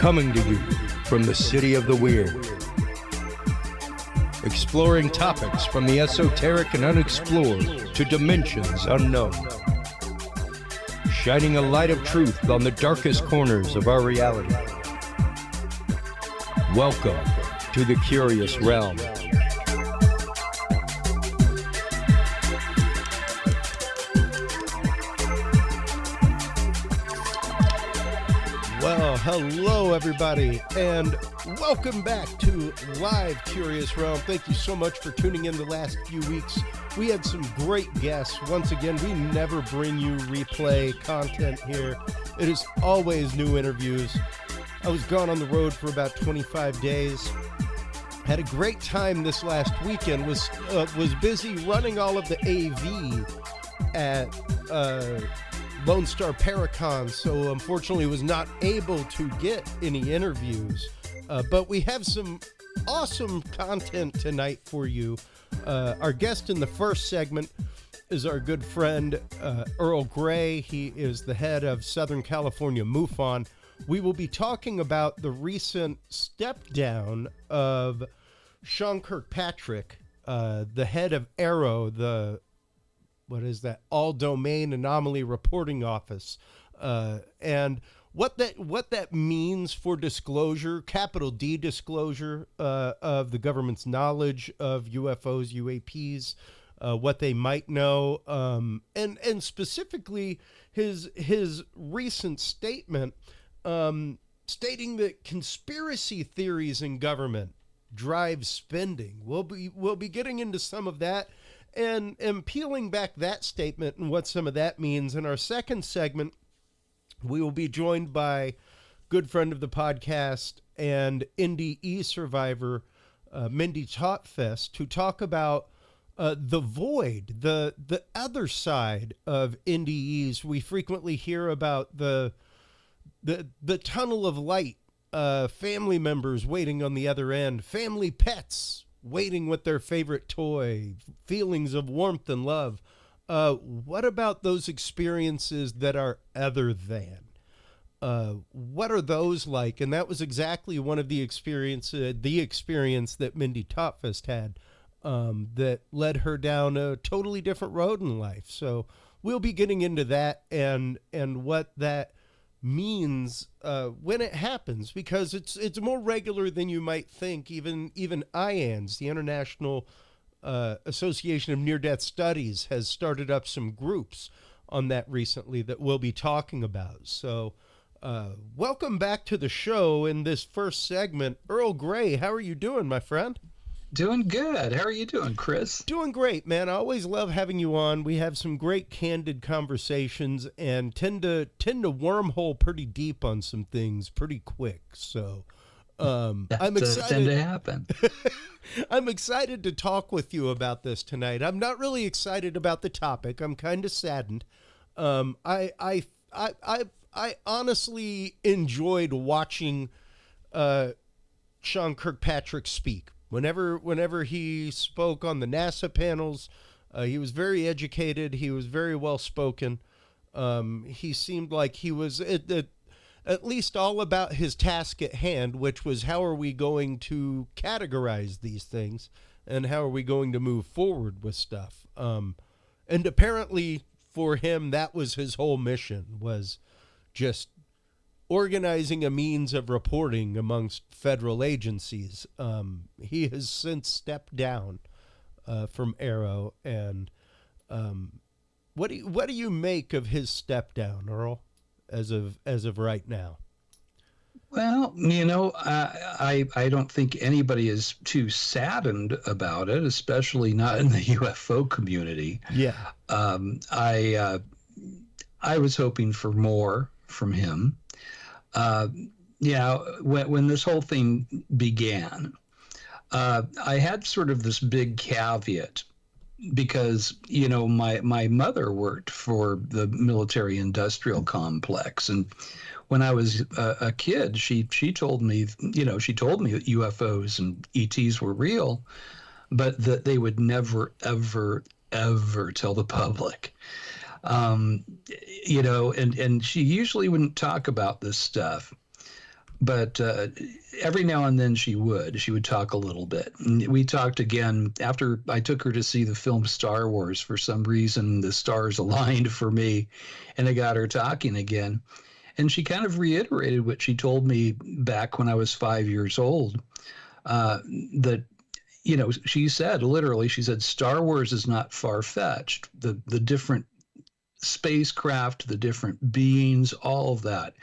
Coming to you from the City of the Weird. Exploring topics from the esoteric and unexplored to dimensions unknown. Shining a light of truth on the darkest corners of our reality. Welcome to the Curious Realm. Well, hello everybody, and welcome back to Live Curious Realm. Thank you so much for tuning in the last few weeks. We had some great guests. Once again, we never bring you replay content here. It is always new interviews. I was gone on the road for about 25 days. Had a great time this last weekend. Was busy running all of the AV at Lone Star Paracon, so unfortunately was not able to get any interviews. But we have some awesome content tonight for you. Our guest in the first segment is our good friend Earl Grey. He is the head of Southern California MUFON. We will be talking about the recent step down of Sean Kilpatrick, the head of AARO, All Domain Anomaly Reporting Office, and what that means for disclosure, capital D disclosure, of the government's knowledge of UFOs, UAPs, what they might know, and specifically his recent statement, stating that conspiracy theories in government drive spending. We'll be getting into some of that and peeling back that statement and what some of that means. In our second segment, we will be joined by good friend of the podcast and NDE survivor, Mindy Tautfest, to talk about the void, the other side of NDEs. We frequently hear about the tunnel of light, family members waiting on the other end, family pets waiting with their favorite toy, feelings of warmth and love. What about those experiences that are other than? What are those like? And that was exactly one of the experience that Mindy Tautfest had, that led her down a totally different road in life. So we'll be getting into that and what that means when it happens, because it's more regular than you might think. Even IANS, the International Association of Near-Death Studies, has started up some groups on that recently that we'll be talking about. So welcome back to the show. In this first segment, Earl Grey, how are you doing, my friend? Doing good. How are you doing, Chris? Doing great, man. I always love having you on. We have some great candid conversations and tend to wormhole pretty deep on some things pretty quick. So I'm excited. Tend to happen. I'm excited to talk with you about this tonight. I'm not really excited about the topic. I'm kind of saddened. I honestly enjoyed watching Sean Kilpatrick speak. Whenever he spoke on the NASA panels, he was very educated. He was very well spoken. He seemed like he was at least all about his task at hand, which was how are we going to categorize these things and how are we going to move forward with stuff. And apparently for him, that was his whole mission, was just organizing a means of reporting amongst federal agencies. He has since stepped down from AARO, and what do you make of his step down, Earl, as of right now? Well, I don't think anybody is too saddened about it, especially not in the UFO community. Yeah. I was hoping for more from him. When this whole thing began, I had sort of this big caveat because, my mother worked for the military industrial complex. And when I was a kid, she told me that UFOs and ETs were real, but that they would never, ever, ever tell the public. And she usually wouldn't talk about this stuff. but every now and then she would talk a little bit. And we talked again after I took her to see the film Star Wars. For some reason, the stars aligned for me, and I got her talking again. And she kind of reiterated what she told me back when I was 5 years old. That, she said, literally, she said, Star Wars is not far-fetched. The different spacecraft, the different beings, all of that.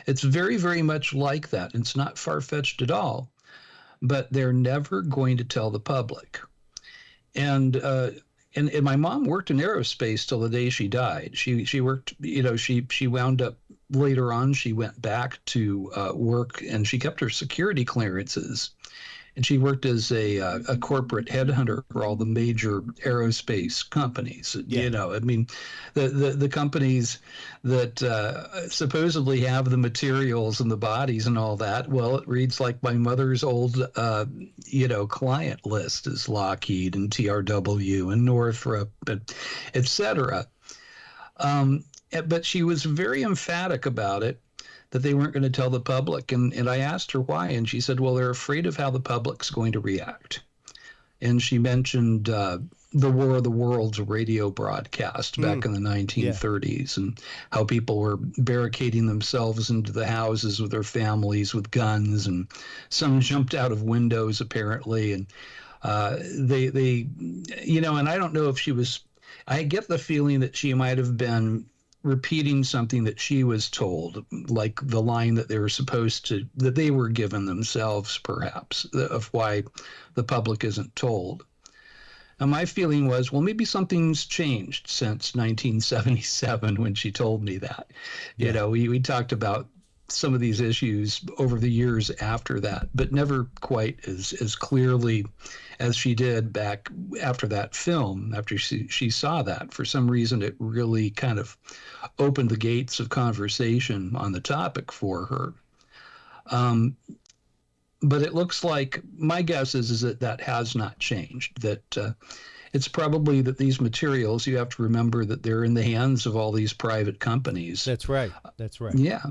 It's very, very much like that. It's not far-fetched at all, but they're never going to tell the public. And my mom worked in aerospace till the day she died. She worked, she wound up later on. She went back to work, and she kept her security clearances. And she worked as a corporate headhunter for all the major aerospace companies. Yeah. I mean, the companies that supposedly have the materials and the bodies and all that. Well, it reads like my mother's old, client list is Lockheed and TRW and Northrop, et cetera. But she was very emphatic about it, that they weren't going to tell the public. And I asked her why, and she said, well, they're afraid of how the public's going to react. And she mentioned the War of the Worlds radio broadcast back in the 1930s, and how people were barricading themselves into the houses with their families with guns, and some jumped out of windows apparently. And they and I don't know if she was, I get the feeling that she might have been repeating something that she was told, like the line that they were given themselves, perhaps, of why the public isn't told. And my feeling was, well, maybe something's changed since 1977 when she told me that. Yeah. We talked about some of these issues over the years after that, but never quite as clearly as she did back after that film, after she saw that. For some reason, it really kind of opened the gates of conversation on the topic for her. But it looks like, my guess is that has not changed, that it's probably that these materials, you have to remember that they're in the hands of all these private companies. That's right. Yeah.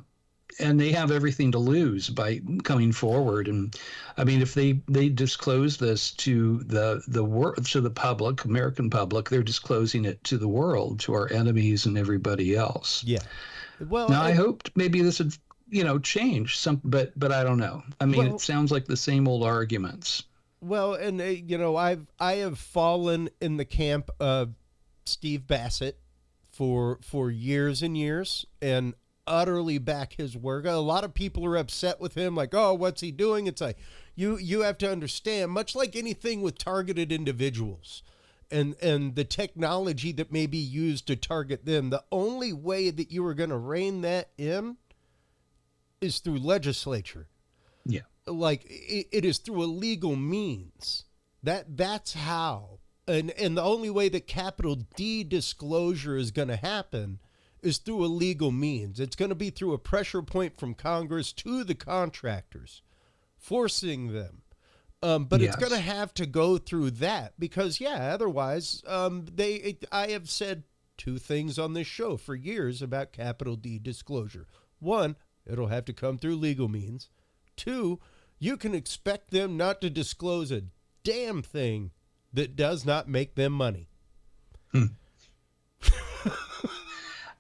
And they have everything to lose by coming forward. And I mean, if they disclose this to the world, to the public, American public, they're disclosing it to the world, to our enemies and everybody else. Yeah. Well, now I hoped maybe this would, change some, but I don't know. I mean, it sounds like the same old arguments. Well, and I have fallen in the camp of Steve Bassett for years and years, and utterly back his work. A lot of people are upset with him, like, oh, what's he doing? It's like, you have to understand, much like anything with targeted individuals and the technology that may be used to target them, the only way that you are going to rein that in is through legislature. Yeah. Like, it is through a legal means. That's how. And the only way that capital D disclosure is going to happen is through a legal means. It's going to be through a pressure point from Congress to the contractors, forcing them. But Yes. It's going to have to go through that because, otherwise, I have said two things on this show for years about capital D disclosure. One, it'll have to come through legal means. Two, you can expect them not to disclose a damn thing that does not make them money.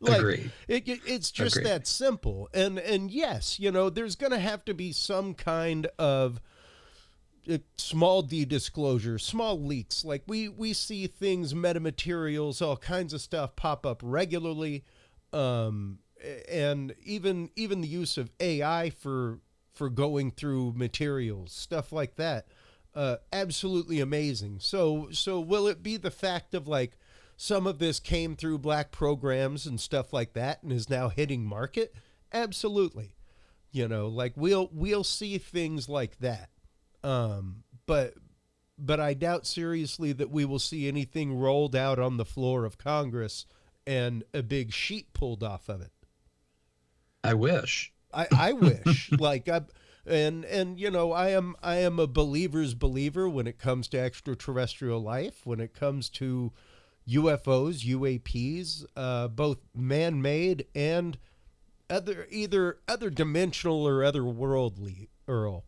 Agreed. It's just Agreed. that simple. And yes, there's going to have to be some kind of small D disclosure, small leaks. Like we see things, metamaterials, all kinds of stuff pop up regularly. And even the use of AI for going through materials, stuff like that. Absolutely amazing. So will it be the fact of like some of this came through black programs and stuff like that and is now hitting market? Absolutely. Like we'll see things like that. But I doubt seriously that we will see anything rolled out on the floor of Congress and a big sheet pulled off of it. I wish. I wish. Like I am a believer's believer when it comes to extraterrestrial life, when it comes to UFOs, UAPs, both man-made and either other dimensional or otherworldly, Earl.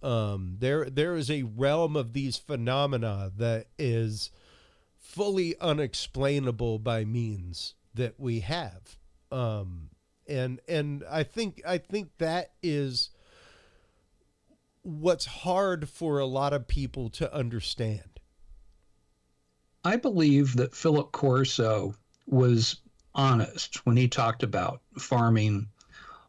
There is a realm of these phenomena that is fully unexplainable by means that we have. And I think that is what's hard for a lot of people to understand. I believe that Philip Corso was honest when he talked about farming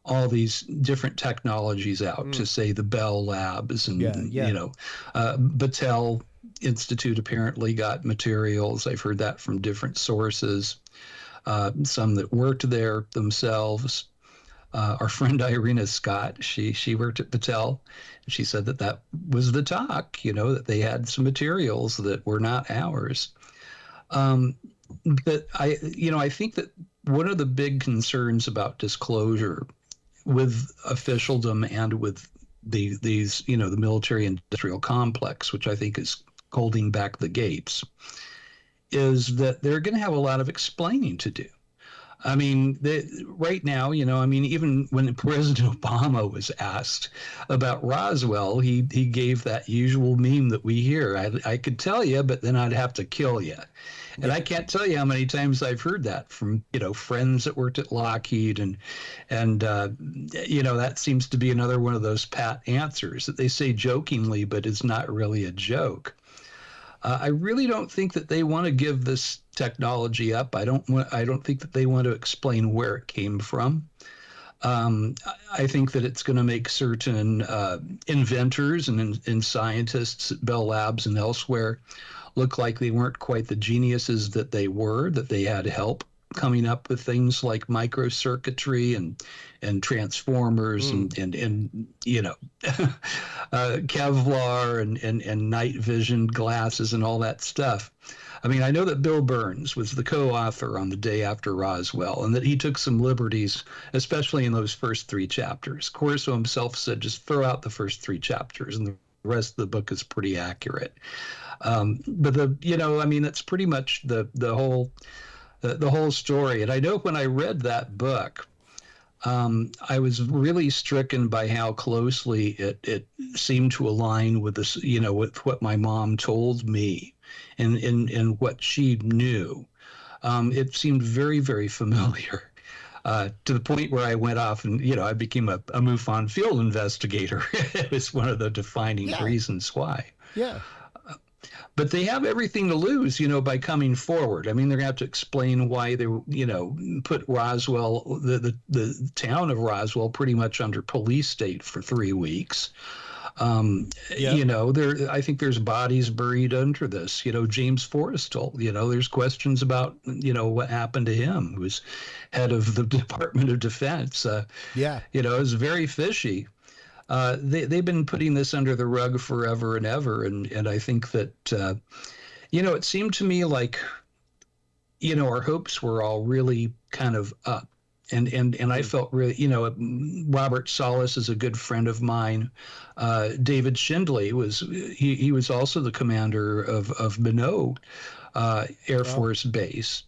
all these different technologies out to, say, the Bell Labs and, Battelle Institute apparently got materials. I've heard that from different sources, some that worked there themselves. Our friend Irina Scott, she worked at Battelle, and she said that was the talk, that they had some materials that were not ours. But I think that one of the big concerns about disclosure with officialdom and with these, the military industrial complex, which I think is holding back the gates, is that they're going to have a lot of explaining to do. I mean, right now, even when President Obama was asked about Roswell, he gave that usual meme that we hear. I could tell you, but then I'd have to kill you. And I can't tell you how many times I've heard that from, friends that worked at Lockheed. And that seems to be another one of those pat answers that they say jokingly, but it's not really a joke. I really don't think that they want to give this technology up. I don't think that they want to explain where it came from. I think that it's going to make certain inventors and scientists at Bell Labs and elsewhere look like they weren't quite the geniuses that they were, that they had help coming up with things like microcircuitry and transformers and Kevlar and night vision glasses and all that stuff. I mean, I know that Bill Burns was the co-author on The Day After Roswell, and that he took some liberties, especially in those first 3 chapters. Corso himself said, just throw out the first 3 chapters, and the rest of the book is pretty accurate. But that's pretty much the whole story. And I know when I read that book, I was really stricken by how closely it seemed to align with this, with what my mom told me and what she knew. It seemed very, very familiar. To the point where I went off and, I became a MUFON field investigator. It was one of the defining reasons why. Yeah. But they have everything to lose, by coming forward. I mean, they're going to have to explain why they, put Roswell, the town of Roswell, pretty much under police state for 3 weeks. I think there's bodies buried under this. James Forrestal, there's questions about, what happened to him, who was head of the Department of Defense. It was very fishy. They've been putting this under the rug forever and ever. And I think that, it seemed to me like, our hopes were all really kind of up. And I felt really, Robert Solis is a good friend of mine. David Shindley he was also the commander of Minot Air Force Base.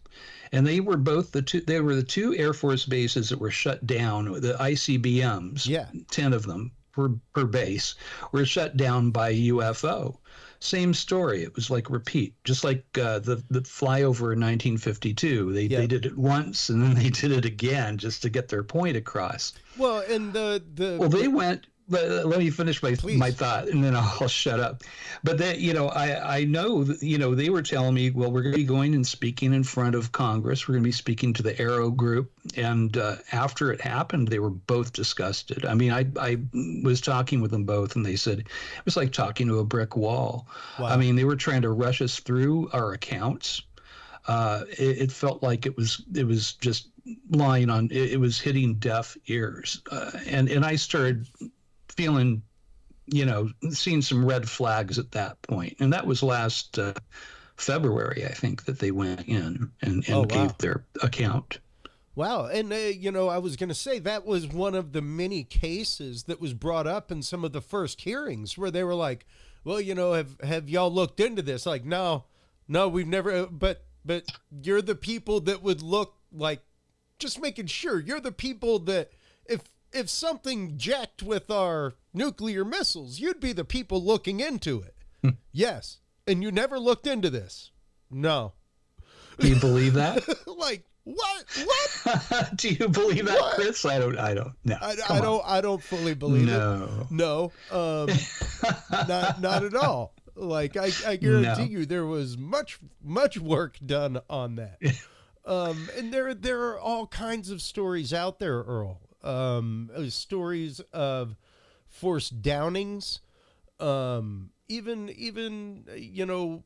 And they were the two Air Force bases that were shut down, the ICBMs, 10 of them per base, were shut down by UFO. Same story. It was like repeat, just like the flyover in 1952. They did it once and then they did it again just to get their point across. Well, and they went. Let me finish my thought, and then I'll shut up. But they, I know, they were telling me, well, we're going to be going and speaking in front of Congress. We're going to be speaking to the AARO group. And after it happened, they were both disgusted. I mean, I was talking with them both, and they said it was like talking to a brick wall. Wow. I mean, they were trying to rush us through our accounts. It felt like it was just lying on. It was hitting deaf ears, and I started feeling, seeing some red flags at that point. And that was last February, I think, that they went in and gave their account. Wow. And, I was going to say that was one of the many cases that was brought up in some of the first hearings where they were like, well, have y'all looked into this? Like, no, we've never, but you're the people that would look like, just making sure you're the people that if something jacked with our nuclear missiles, you'd be the people looking into it. Yes. And you never looked into this. No. Do you believe that? Like, what? Do you believe that, what? Chris? I don't know. I don't fully believe it. No. Not at all. Like, I guarantee you there was much work done on that. And there are all kinds of stories out there, Earl. Stories of forced downings, even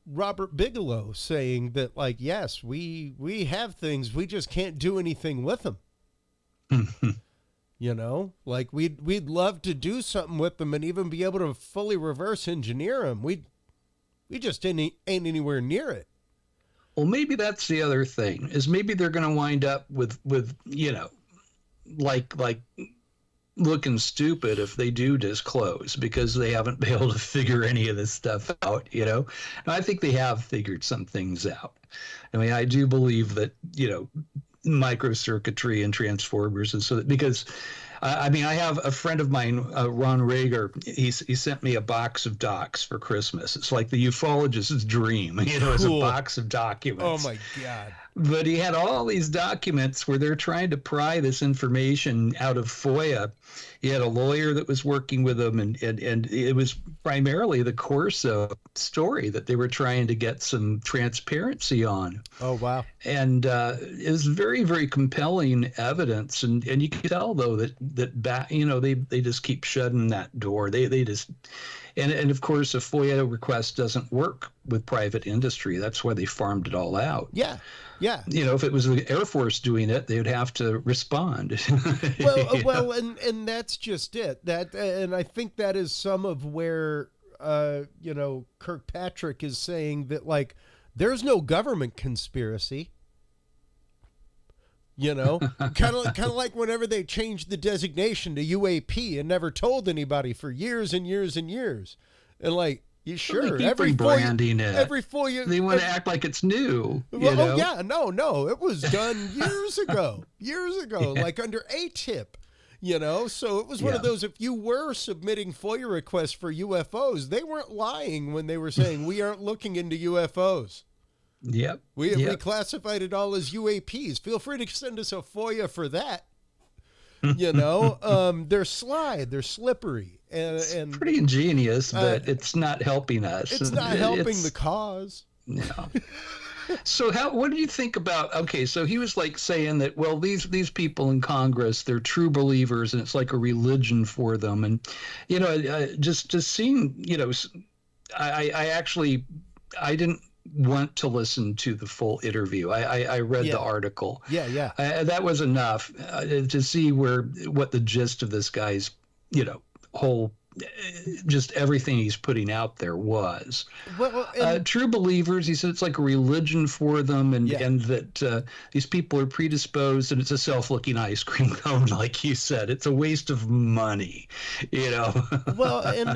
Robert Bigelow saying that, like, yes, we have things, we just can't do anything with them. Like we'd love to do something with them and even be able to fully reverse engineer them. We just ain't anywhere near it. Well, maybe that's the other thing, is maybe they're going to wind up with like looking stupid if they do disclose, because they haven't been able to figure any of this stuff out, And I think they have figured some things out. I mean, I do believe that, microcircuitry and transformers, and so because I have a friend of mine, Ron Rager. He sent me a box of docs for Christmas. It's like the ufologist's dream, It's a box of documents. Oh my God. But he had all these documents where they're trying to pry this information out of FOIA. He had a lawyer that was working with him, and it was primarily the Corso story that they were trying to get some transparency on. Oh, wow. And it was very, very compelling evidence. And you can tell, though, that they just keep shutting that door. They just... And of course, a FOIA request doesn't work with private industry. That's why they farmed it all out. Yeah. Yeah. If it was the Air Force doing it, they would have to respond. Well, and that's just it. And I think that is some of where, Kirkpatrick is saying that, like, there's no government conspiracy. Kind of like whenever they changed the designation to UAP and never told anybody for years and years and years. And like, you sure every 4 years they want to act like it's new. Oh yeah, no, it was done years ago, like under ATIP. So it was one of those, if you were submitting FOIA requests for UFOs, they weren't lying when they were saying we aren't looking into UFOs. Yep. We classified it all as UAPs. Feel free to send us a FOIA for that. They're sly, they're slippery, and pretty ingenious, but it's not helping us. It's not helping the cause. No. So what do you think about? Okay, so he was like saying that, well, these people in Congress, they're true believers, and it's like a religion for them, and just seeing, I didn't want to listen to the full interview. I read the article. Yeah. That was enough to see what the gist of this guy's, whole, just everything he's putting out there was. True believers, he said, it's like a religion for them, and that these people are predisposed, and it's a self-looking ice cream cone, like you said. It's a waste of money, Well, and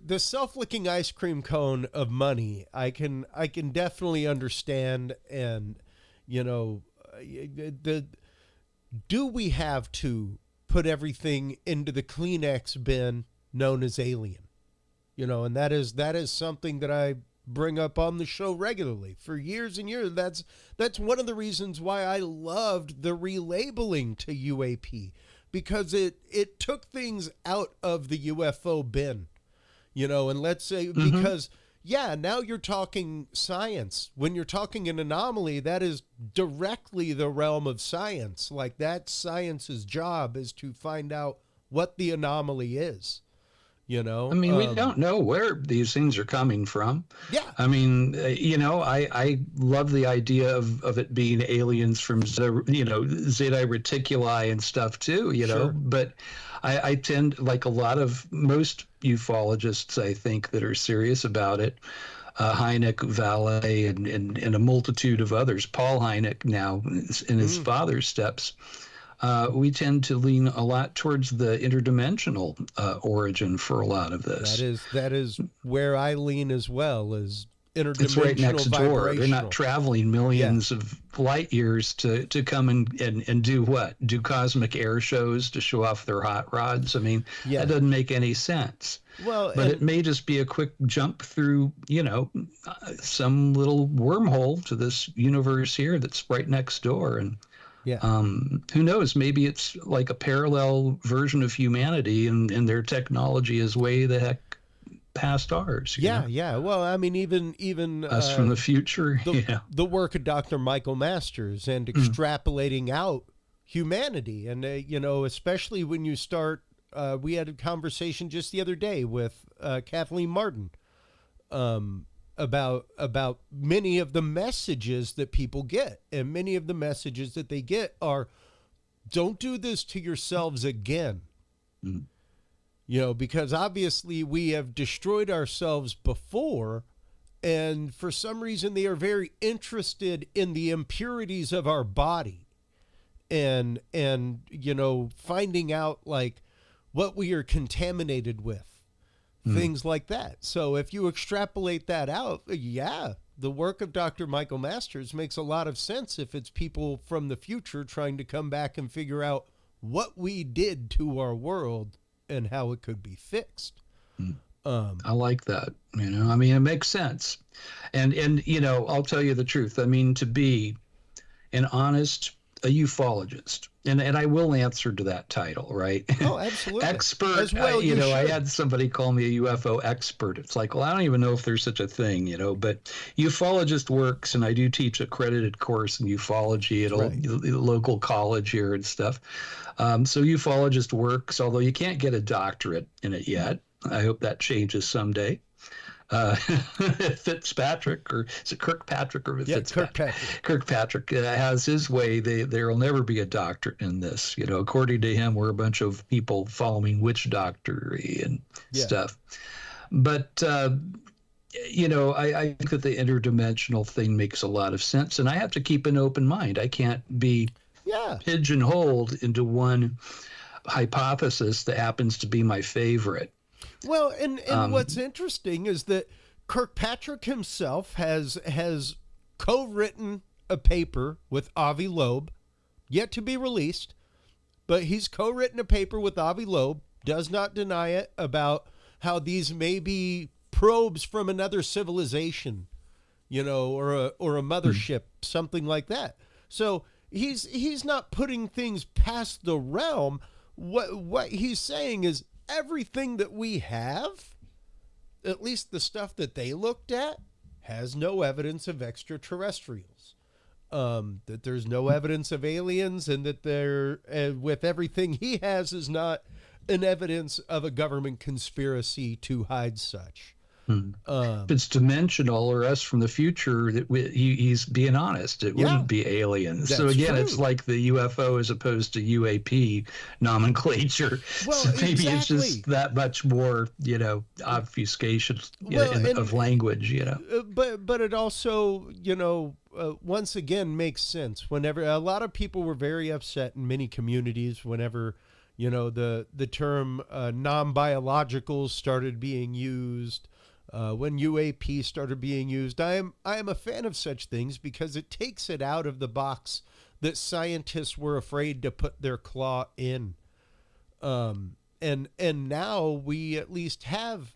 the self-licking ice cream cone of money, I can definitely understand, and do we have to put everything into the Kleenex bin known as alien? And that is something that I bring up on the show regularly for years and years. That's one of the reasons why I loved the relabeling to UAP, because it took things out of the UFO bin, and let's say, because now you're talking science. When you're talking an anomaly, that is directly the realm of science. Like, that's science's job, is to find out what the anomaly is. We don't know where these things are coming from. Yeah. I love the idea of it being aliens from, Zeta Reticuli and stuff too, Sure. But I tend, like most ufologists, I think, that are serious about it, Hynek, Vallée, and a multitude of others, Paul Hynek now in his father's steps, we tend to lean a lot towards the interdimensional origin for a lot of this. That is where I lean as well, is interdimensional right next door. They're not traveling millions of light years to come and do what? Do cosmic air shows to show off their hot rods? I mean, that doesn't make any sense. Well, but it may just be a quick jump through, some little wormhole to this universe here that's right next door. And who knows? Maybe it's like a parallel version of humanity, and their technology is way the heck past ours. Yeah. Well, I mean, even us from the future. The work of Dr. Michael Masters and extrapolating out humanity, and especially when you start. We had a conversation just the other day with Kathleen Martin about many of the messages that people get, and many of the messages that they get are, "Don't do this to yourselves again." Because obviously we have destroyed ourselves before, and for some reason they are very interested in the impurities of our body, and finding out like what we are contaminated with, things like that. So if you extrapolate that out, the work of Dr. Michael Masters makes a lot of sense if it's people from the future trying to come back and figure out what we did to our world and how it could be fixed. I like that. I mean, it makes sense. And I'll tell you the truth. I mean, to be an honest a ufologist, and I will answer to that title, right? Oh, absolutely. Expert. As well, I had somebody call me a UFO expert. It's like, well, I don't even know if there's such a thing, but ufologist works, and I do teach accredited course in ufology at a local college here and stuff. So ufologist works, although you can't get a doctorate in it yet. I hope that changes someday. Fitzpatrick, or is it Kirkpatrick or Fitzpatrick? Kirkpatrick has his way. There will never be a doctorate in this. According to him, we're a bunch of people following witch doctory and stuff. But I think that the interdimensional thing makes a lot of sense, and I have to keep an open mind. I can't be pigeonholed into one hypothesis that happens to be my favorite. Well, and what's interesting is that Kirkpatrick himself has co-written a paper with Avi Loeb, yet to be released, but he's co-written a paper with Avi Loeb, does not deny it, about how these may be probes from another civilization, or a mothership, something like that. So he's not putting things past the realm. What he's saying is, everything that we have, at least the stuff that they looked at, has no evidence of extraterrestrials. That there's no evidence of aliens, and that with everything he has is not an evidence of a government conspiracy to hide such. If it's dimensional or us from the future, he's being honest. It wouldn't be aliens. So again, it's like the UFO as opposed to UAP nomenclature. Well, so maybe it's just that much more, obfuscation of language. But it also, once again makes sense. Whenever a lot of people were very upset in many communities whenever the term non-biologicals started being used. When UAP started being used, I am a fan of such things because it takes it out of the box that scientists were afraid to put their claw in. And now we at least have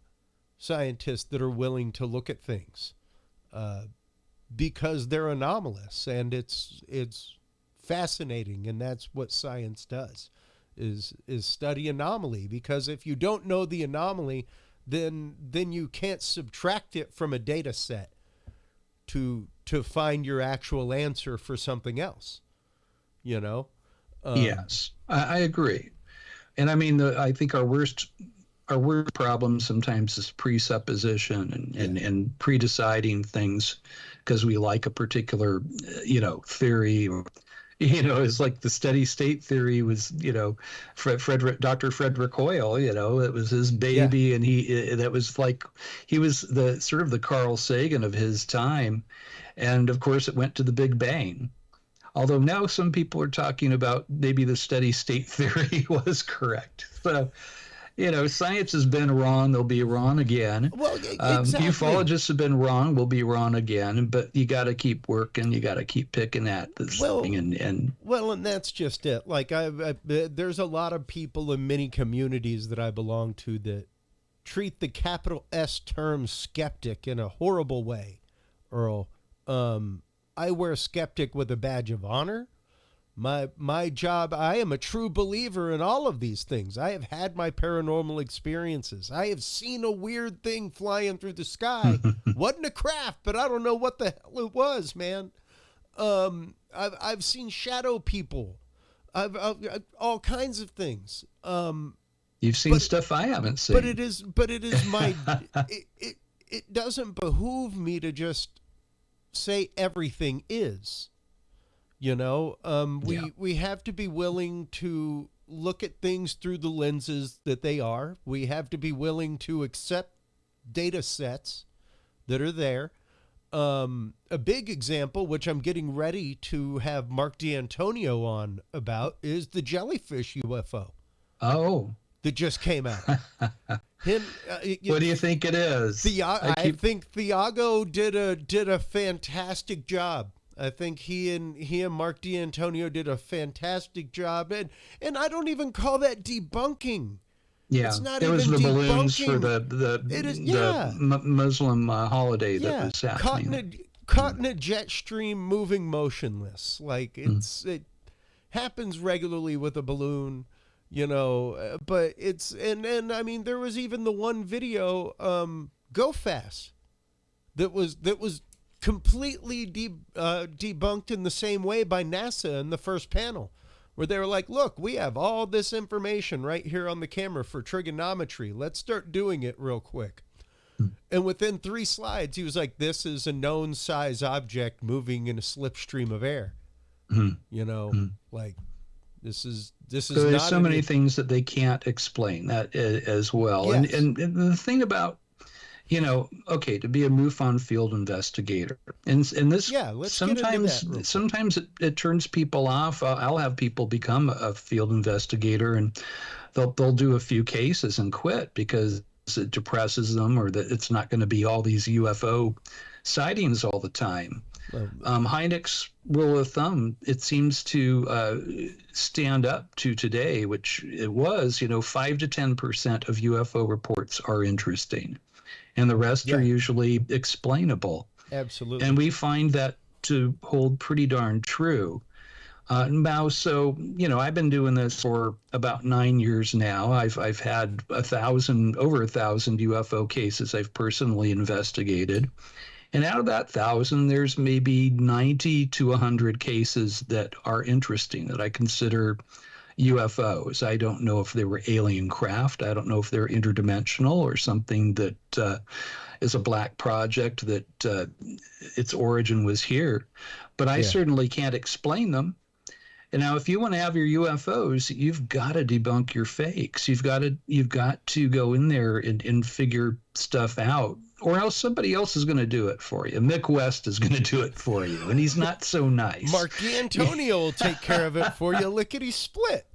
scientists that are willing to look at things because they're anomalous, and it's fascinating, and that's what science does is study anomaly, because if you don't know the anomaly, then you can't subtract it from a data set to find your actual answer for something else, Yes, I agree. And I mean, I think our worst problem sometimes is presupposition and pre-deciding things because we like a particular, theory, or it's like the steady state theory was, Dr. Frederick Hoyle, it was his baby. And that was like, he was the sort of the Carl Sagan of his time. And of course it went to the Big Bang. Although now some people are talking about maybe the steady state theory was correct. So, science has been wrong. They'll be wrong again. Well, exactly. Ufologists have been wrong. Will be wrong again. But you got to keep working. You got to keep picking at this thing. And that's just it. Like there's a lot of people in many communities that I belong to that treat the capital S term skeptic in a horrible way, Earl. I wear skeptic with a badge of honor. My job, I am a true believer in all of these things. I have had my paranormal experiences. I have seen a weird thing flying through the sky. Wasn't a craft, but I don't know what the hell it was, man. I've seen shadow people. I've all kinds of things. You've seen stuff I haven't seen. But it is my it doesn't behoove me to just say everything is. We have to be willing to look at things through the lenses that they are. We have to be willing to accept data sets that are there. A big example, which I'm getting ready to have Mark D'Antonio on about, is the jellyfish UFO. Oh. That just came out. What do you think it is? I think Thiago did a fantastic job. I think he and Mark D'Antonio did a fantastic job, and I don't even call that debunking. Yeah, it's not it even was the debunking. Balloons for the Muslim holiday that was happening. Caught in a jet stream, moving motionless. Like it happens regularly with a balloon, But it's and I mean there was even the one video, Go Fast, that was completely debunked in the same way by NASA in the first panel, where they were like, look, we have all this information right here on the camera for trigonometry. Let's start doing it real quick. And within 3 slides, he was like, this is a known size object moving in a slipstream of air. Like this is so there's so many things that they can't explain that as well. Yes. And the thing about, to be a MUFON field investigator, and this sometimes it turns people off. I'll have people become a field investigator, and they'll do a few cases and quit because it depresses them, or that it's not going to be all these UFO sightings all the time. Hynek's rule of thumb, it seems to stand up to today, which it was, 5 to 10% of UFO reports are interesting, and the rest are usually explainable. Absolutely. And we find that to hold pretty darn true. Now, so, I've been doing this for about 9 years now. I've had over 1,000 UFO cases I've personally investigated. And out of that 1,000, there's maybe 90 to 100 cases that are interesting, that I consider UFOs. I don't know if they were alien craft. I don't know if they're interdimensional or something that is a black project that its origin was here. But I certainly can't explain them. And now, if you want to have your UFOs, you've got to debunk your fakes. You've got to go in there and figure stuff out, or else somebody else is going to do it for you. Mick West is going to do it for you, and he's not so nice. Mark D'Antonio will take care of it for you, lickety split.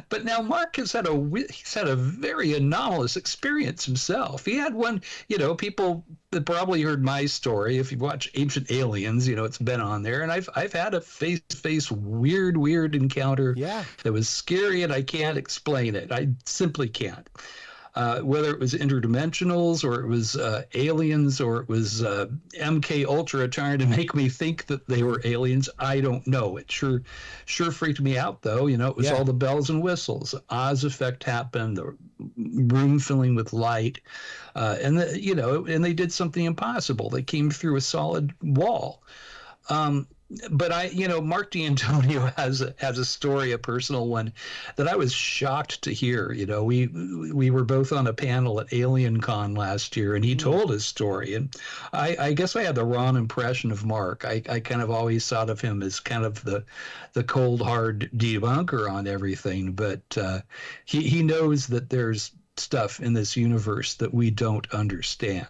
But now Mark he's had a very anomalous experience himself. He had one, people that probably heard my story. If you watch Ancient Aliens, it's been on there, and I've had a face-to-face weird encounter that was scary, and I can't explain it. I simply can't. Whether it was interdimensionals or it was aliens or it was MK Ultra trying to make me think that they were aliens, I don't know. It sure freaked me out, though. It was all the bells and whistles. Oz effect happened, the room filling with light, and they did something impossible. They came through a solid wall. But Mark D'Antonio has a story, a personal one, that I was shocked to hear. We were both on a panel at Alien Con last year, and he told his story. And I guess I had the wrong impression of Mark. I kind of always thought of him as kind of the cold, hard debunker on everything. But he knows that there's stuff in this universe that we don't understand.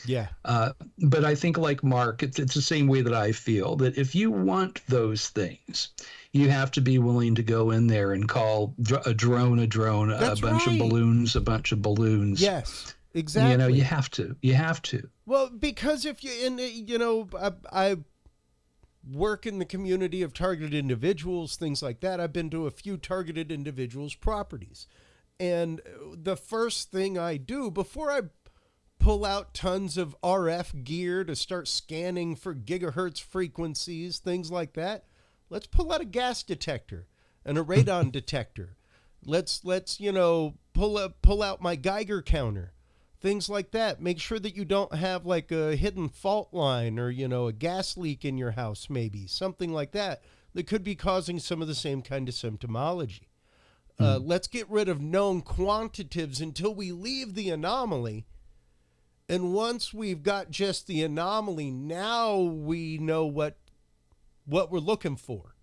Yeah. But I think, like Mark, it's the same way that I feel, that if you want those things, you have to be willing to go in there and call a drone, That's a bunch of right. balloons, a bunch of balloons. Yes, exactly. You have to. You have to. Well, because if you, and I work in the community of targeted individuals, things like that. I've been to a few targeted individuals' properties. And the first thing I do before I pull out tons of RF gear to start scanning for gigahertz frequencies, things like that, let's pull out a gas detector and a radon detector. Let's pull out my Geiger counter. Things like that. Make sure that you don't have like a hidden fault line or, a gas leak in your house, maybe something like that could be causing some of the same kind of symptomology. Let's get rid of known quantitatives until we leave the anomaly. And once we've got just the anomaly, now we know what we're looking for,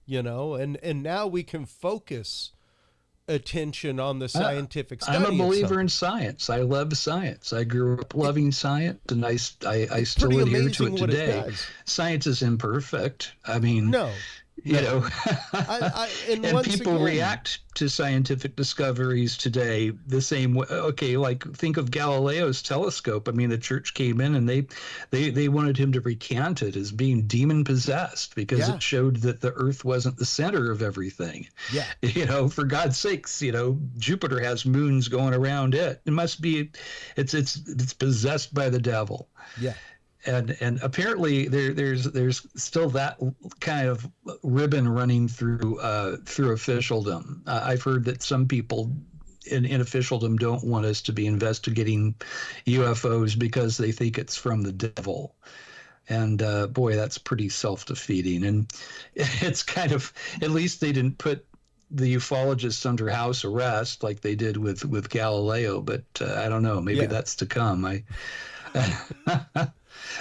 and now we can focus attention on the scientific study. I'm a believer in science. I love science. I grew up loving science, and I still adhere to it today. Science is imperfect. I mean, no. And people react to scientific discoveries today the same way. Okay, like think of Galileo's telescope. I mean, the church came in and they wanted him to recant it as being demon possessed because it showed that the Earth wasn't the center of everything. Yeah. For God's sakes, Jupiter has moons going around it. It must be, it's possessed by the devil. Yeah. And apparently there's still that kind of ribbon running through officialdom. I've heard that some people in officialdom don't want us to be investigating UFOs because they think it's from the devil. And boy, that's pretty self-defeating. And it's kind of, at least they didn't put the ufologists under house arrest like they did with Galileo. But I don't know, maybe that's to come.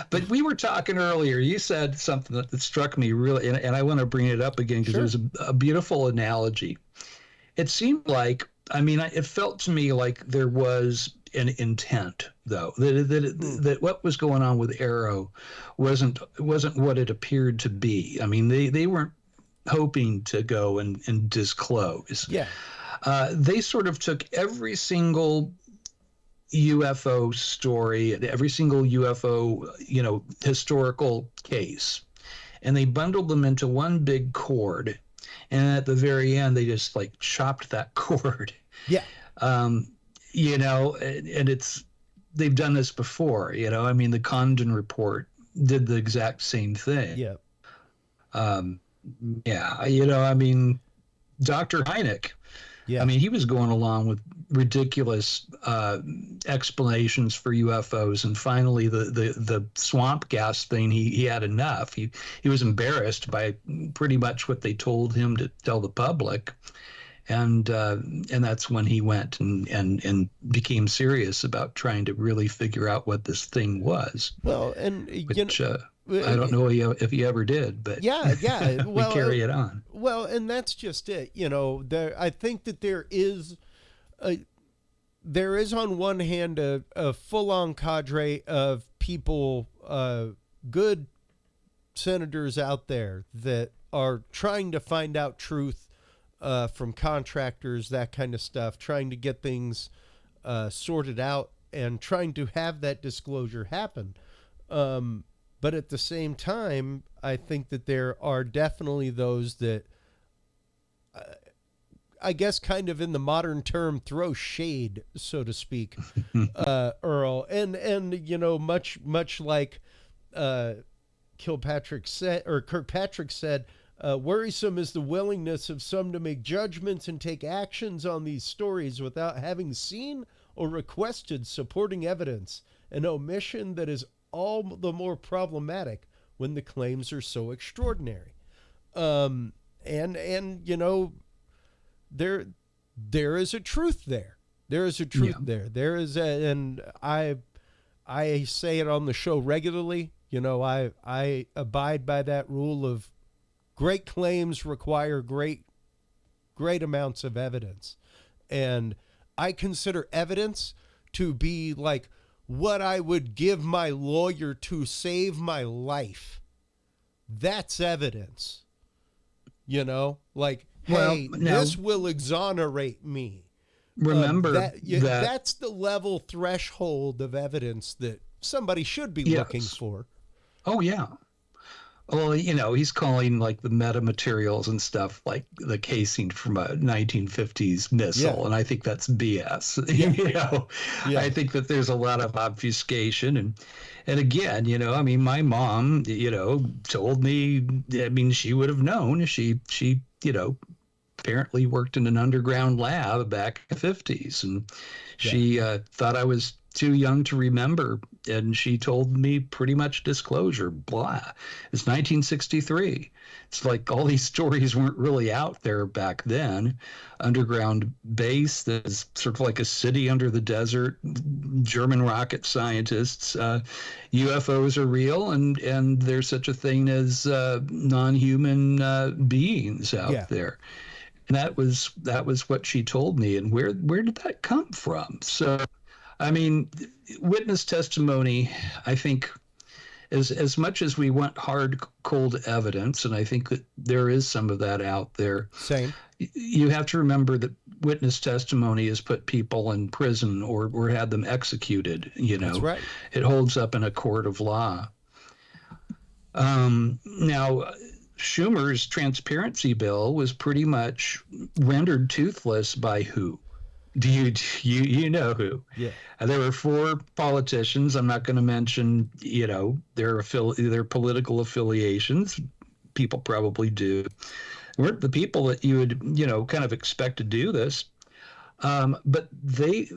But we were talking earlier. You said something that struck me really, and I want to bring it up again because it was a beautiful analogy. It seemed like, it felt to me like there was an intent, though, that what was going on with AARO wasn't what it appeared to be. I mean, they weren't hoping to go and disclose. Yeah. They sort of took every single UFO story, every single UFO, historical case, and they bundled them into one big cord. And at the very end, they just like chopped that cord. Yeah. And they've done this before, the Condon report did the exact same thing. Yeah. Dr. Hynek, yeah. he was going along with ridiculous explanations for UFOs, and finally the swamp gas thing, he had enough. He was embarrassed by pretty much what they told him to tell the public, and that's when he went and became serious about trying to really figure out what this thing was. Well, and I don't know if he ever did, but well, we carry it on. Well, and that's just it. I think that there is on one hand a full-on cadre of people, good senators out there that are trying to find out truth from contractors, that kind of stuff, trying to get things sorted out and trying to have that disclosure happen. But at the same time, I think that there are definitely those that, I guess, kind of in the modern term, throw shade, so to speak, Earl, and much like Kirkpatrick said, worrisome is the willingness of some to make judgments and take actions on these stories without having seen or requested supporting evidence, an omission that is all the more problematic when the claims are so extraordinary. There is a truth there. There is a truth there. There is and I say it on the show regularly. I abide by that rule of great claims require great amounts of evidence. And I consider evidence to be like what I would give my lawyer to save my life. That's evidence. You know, like, hey, Well, now, this will exonerate me. remember that That's the level threshold of evidence that somebody should be looking yes. for. Oh, yeah. Well, he's calling like the metamaterials and stuff like the casing from a 1950s Yeah. missile. And I think that's BS. Yeah. Yeah. I think that there's a lot of obfuscation. And again, I mean, my mom, told me, I mean, she would have known. She, apparently worked in an underground lab back in the 50s. And she thought I was too young to remember. And she told me pretty much disclosure, blah. It's 1963. It's like all these stories weren't really out there back then. Underground base that's sort of like a city under the desert, German rocket scientists, UFOs are real, and there's such a thing as non-human beings out there. And that was what she told me. And where did that come from? So, I mean, witness testimony, I think, as much as we want hard, cold evidence, and I think that there is some of that out there. Same. You have to remember that witness testimony has put people in prison or had them executed. That's right. It holds up in a court of law. Now, Schumer's transparency bill was pretty much rendered toothless by who? Do you know who? Yeah. There were 4 politicians. I'm not going to mention, their political affiliations. People probably do. Weren't the people that you would, kind of expect to do this. But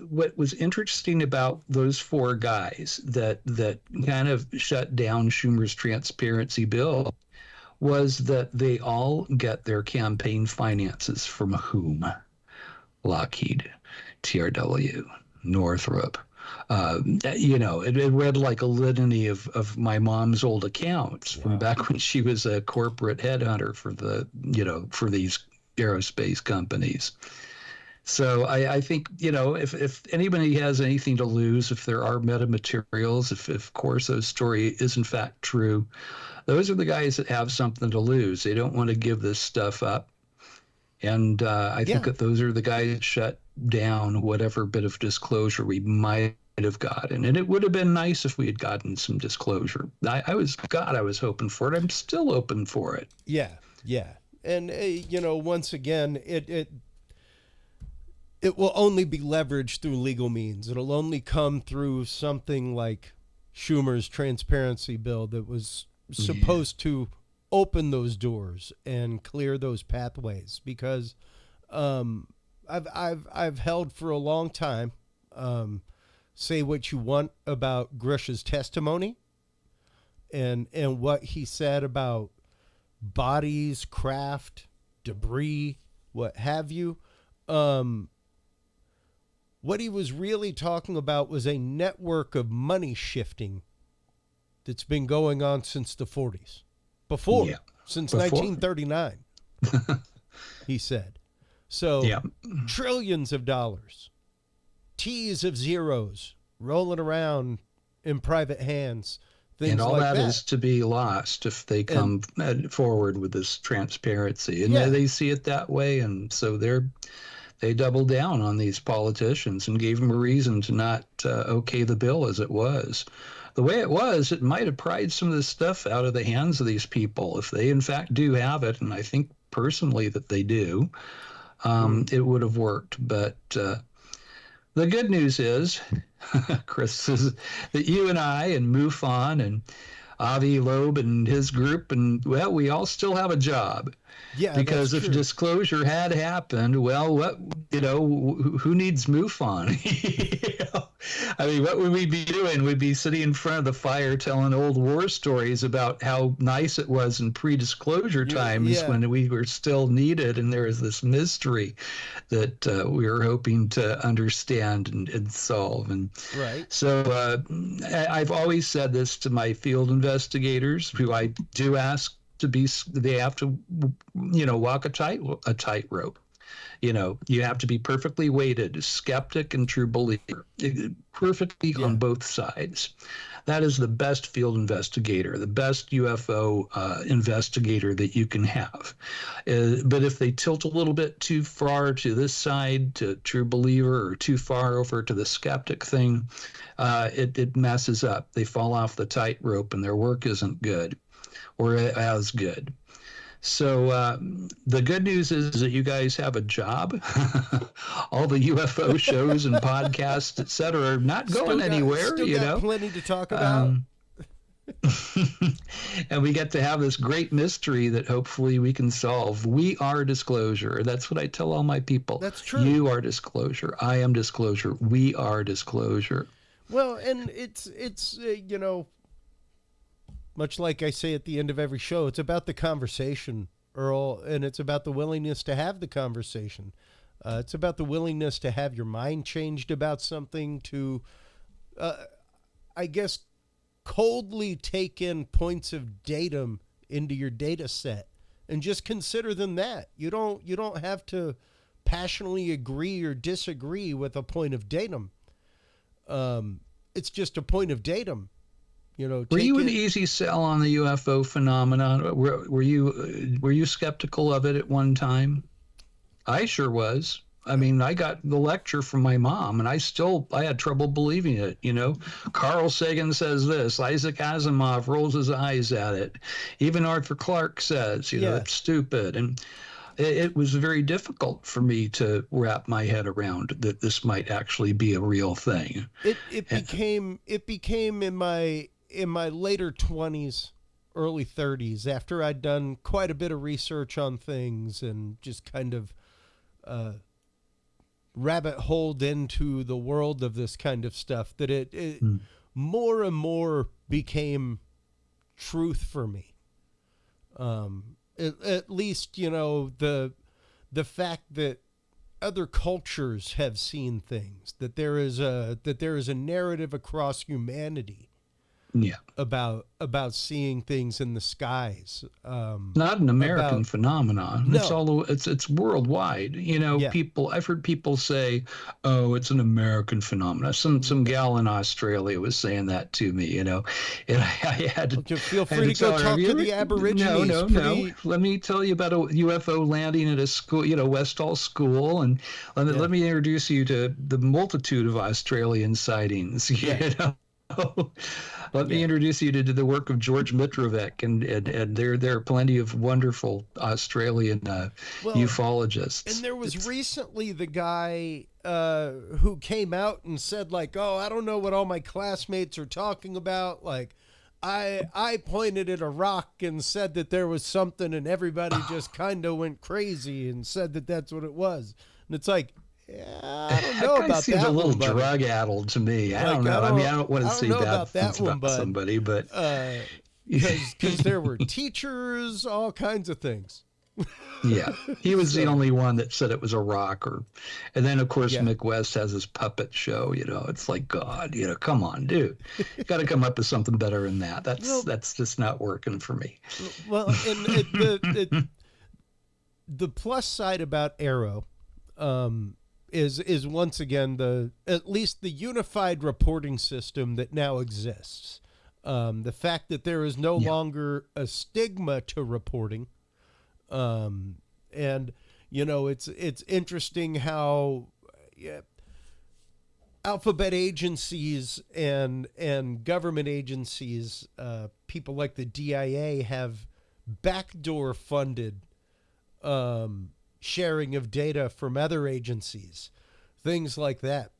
what was interesting about those 4 guys that kind of shut down Schumer's transparency bill was that they all get their campaign finances from whom? Lockheed, TRW, Northrop. It read like a litany of my mom's old accounts from back when she was a corporate headhunter for these aerospace companies. So I think, if anybody has anything to lose, if there are metamaterials, if Corso's story is in fact true, those are the guys that have something to lose. They don't want to give this stuff up. And I think that those are the guys that shut down whatever bit of disclosure we might have gotten. And it would have been nice if we had gotten some disclosure. I was hoping for it. I'm still hoping for it. Yeah, yeah. And, once again, it will only be leveraged through legal means. It'll only come through something like Schumer's transparency bill that was supposed to open those doors and clear those pathways, because I've held for a long time, say what you want about Grush's testimony and what he said about bodies, craft, debris, what have you. What he was really talking about was a network of money shifting that's been going on since the 40s. Since 1939, he said. So trillions of dollars, T's of zeros rolling around in private hands. And all like that is to be lost if they come forward with this transparency. And they see it that way. And so they doubled down on these politicians and gave them a reason to not okay the bill as it was. The way it was, it might have pried some of this stuff out of the hands of these people. If they, in fact, do have it, and I think personally that they do, it would have worked. But the good news is, Chris, is that you and I and MUFON and Avi Loeb and his group, and, well, we all still have a job. Yeah, because if disclosure had happened, well, who needs MUFON? I mean, what would we be doing? We'd be sitting in front of the fire telling old war stories about how nice it was in pre-disclosure times when we were still needed, and there was this mystery that we were hoping to understand and solve. And so I've always said this to my field investigators, who I do ask they have to, walk a tightrope. You have to be perfectly weighted, skeptic and true believer, perfectly on both sides. That is the best field investigator, the best UFO investigator that you can have. But if they tilt a little bit too far to this side, to true believer, or too far over to the skeptic thing, it messes up. They fall off the tightrope and their work isn't good or as good. So the good news is that you guys have a job. All the UFO shows and podcasts, et cetera, are not going anywhere. Still got plenty to talk about. And we get to have this great mystery that hopefully we can solve. We are disclosure. That's what I tell all my people. That's true. You are disclosure. I am disclosure. We are disclosure. Well, and it's much like I say at the end of every show, it's about the conversation, Earl, and it's about the willingness to have the conversation. It's about the willingness to have your mind changed about something, to, I guess, coldly take in points of datum into your data set and just consider them that. You don't have to passionately agree or disagree with a point of datum. It's just a point of datum. Were you an easy sell on the UFO phenomenon? Were you skeptical of it at one time? I sure was. I mean, I got the lecture from my mom, and I had trouble believing it. Carl Sagan says this. Isaac Asimov rolls his eyes at it. Even Arthur Clarke says, it's stupid. And it was very difficult for me to wrap my head around that this might actually be a real thing. It became in my later 20s, early 30s, after I'd done quite a bit of research on things and just kind of rabbit holed into the world of this kind of stuff, that it more and more became truth for me. At least, the fact that other cultures have seen things, that there is a narrative across humanity about seeing things in the skies. Not an American phenomenon. No. It's worldwide. People, I've heard people say, "Oh, it's an American phenomenon." Some gal in Australia was saying that to me. And I had to feel free to go talk to the Aborigines. No. Let me tell you about a UFO landing at a school, Westall School, and let me introduce you to the multitude of Australian sightings. Let me introduce you to the work of George Mitrovic, and there are plenty of wonderful Australian ufologists. And there was recently the guy who came out and said, like, "Oh, I don't know what all my classmates are talking about. Like, I pointed at a rock and said that there was something, and everybody just kind of went crazy and said that that's what it was." And it's like, I don't know about that. Seems a little drug-addled to me. I don't know. I don't want to say bad things about somebody, but because there were teachers, all kinds of things. Yeah, he was the only one that said it was a rock. And then of course Mick West has his puppet show. It's like, God, come on, dude, you got to come up with something better than that. That's just not working for me. Well, and the plus side about AARO is once again at least the unified reporting system that now exists. The fact that there is no longer a stigma to reporting. And it's interesting how alphabet agencies and government agencies, people like the DIA, have backdoor funded sharing of data from other agencies, things like that.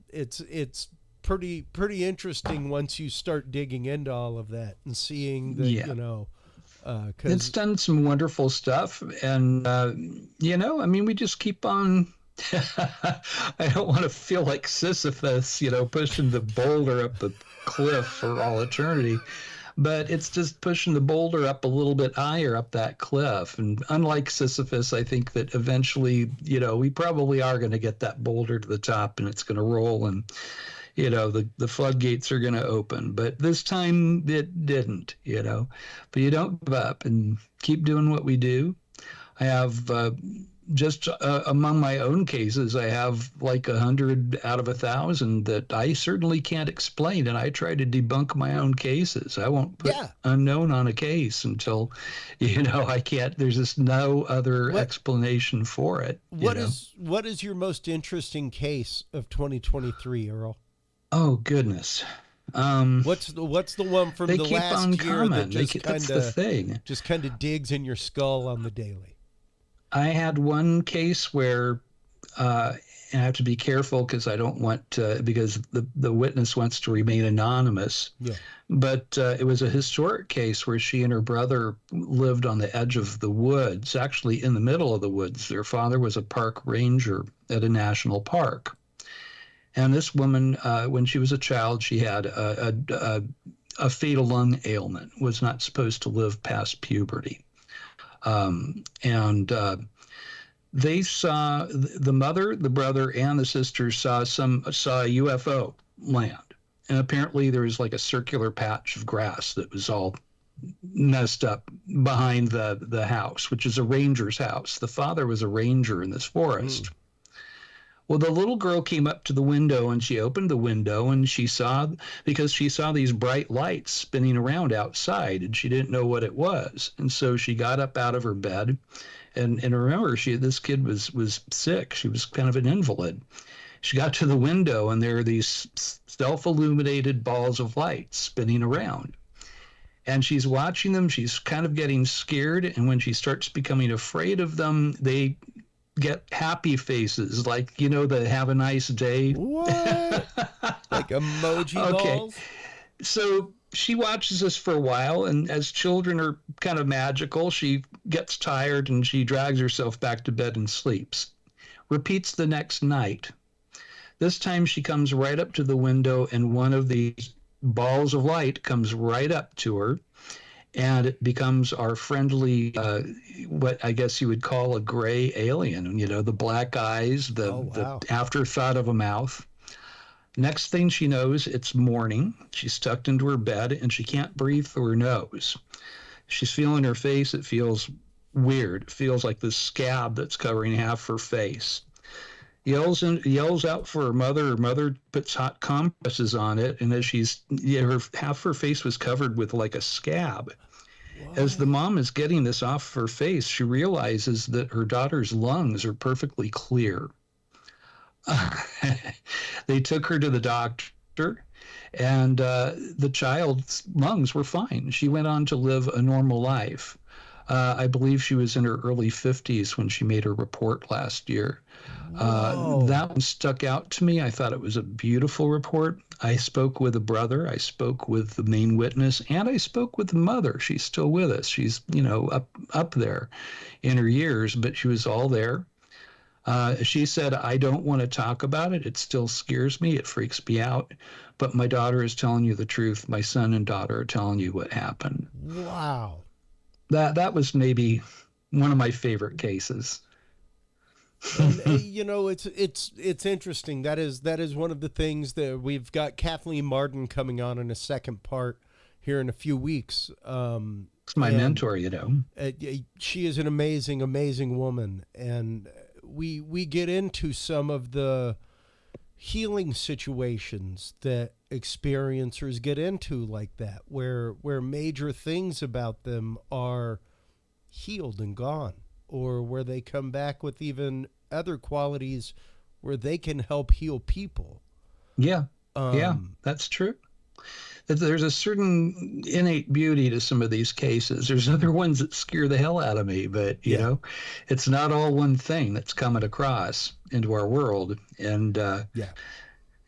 It's pretty interesting once you start digging into all of that and seeing that, it's done some wonderful stuff. And, we just keep on. I don't want to feel like Sisyphus, pushing the boulder up the cliff for all eternity. But it's just pushing the boulder up a little bit higher up that cliff. And unlike Sisyphus, I think that eventually, we probably are going to get that boulder to the top and it's going to roll and, the floodgates are going to open. But this time it didn't, But you don't give up and keep doing what we do. I have just among my own cases, I have like 100 out of 1,000 that I certainly can't explain, and I try to debunk my own cases. I won't put unknown on a case until, I can't. There's just no other explanation for it. What is your most interesting case of 2023, Earl? Oh goodness. What's the one from the last year that just kind of digs in your skull on the daily? I had one case where, and I have to be careful because I don't want to, because the witness wants to remain anonymous. Yeah. But it was a historic case where she and her brother lived on the edge of the woods, actually in the middle of the woods. Their father was a park ranger at a national park. And this woman, when she was a child, she had a fatal lung ailment, was not supposed to live past puberty. They saw, the mother, the brother, and the sister saw a UFO land. And apparently there was like a circular patch of grass that was all messed up behind the house, which is a ranger's house. The father was a ranger in this forest. Well, the little girl came up to the window and she opened the window and she saw these bright lights spinning around outside and she didn't know what it was. And so she got up out of her bed and remember, this kid was sick. She was kind of an invalid. She got to the window and there are these self-illuminated balls of light spinning around. And she's watching them. She's kind of getting scared. And when she starts becoming afraid of them, they get happy faces, like, the have a nice day. What? Like emoji balls? So she watches this for a while, and as children are kind of magical, she gets tired and she drags herself back to bed and sleeps. Repeats the next night. This time she comes right up to the window and one of these balls of light comes right up to her. And it becomes our friendly, what I guess you would call a gray alien, the black eyes, the afterthought of a mouth. Next thing she knows, it's morning. She's tucked into her bed and she can't breathe through her nose. She's feeling her face. It feels weird. It feels like this scab that's covering half her face. Yells out for her mother. Her mother puts hot compresses on it, and as half her face was covered with like a scab. What? As the mom is getting this off her face, she realizes that her daughter's lungs are perfectly clear. They took her to the doctor, and the child's lungs were fine. She went on to live a normal life. I believe she was in her early 50s when she made her report last year. That one stuck out to me. I thought it was a beautiful report. I spoke with a brother. I spoke with the main witness, and I spoke with the mother. She's still with us. She's, up there in her years, but she was all there. She said, I don't want to talk about it. It still scares me. It freaks me out. But my daughter is telling you the truth. My son and daughter are telling you what happened. Wow. That was maybe one of my favorite cases. And, it's interesting. That is one of the things that we've got Kathleen Marden coming on in a second part here in a few weeks. It's my mentor, She is an amazing, amazing woman. And we get into some of the healing situations that experiencers get into like that, where major things about them are healed and gone, or where they come back with even other qualities where they can help heal people. Yeah, that's true. There's a certain innate beauty to some of these cases. There's other ones that scare the hell out of me, but it's not all one thing that's coming across into our world. And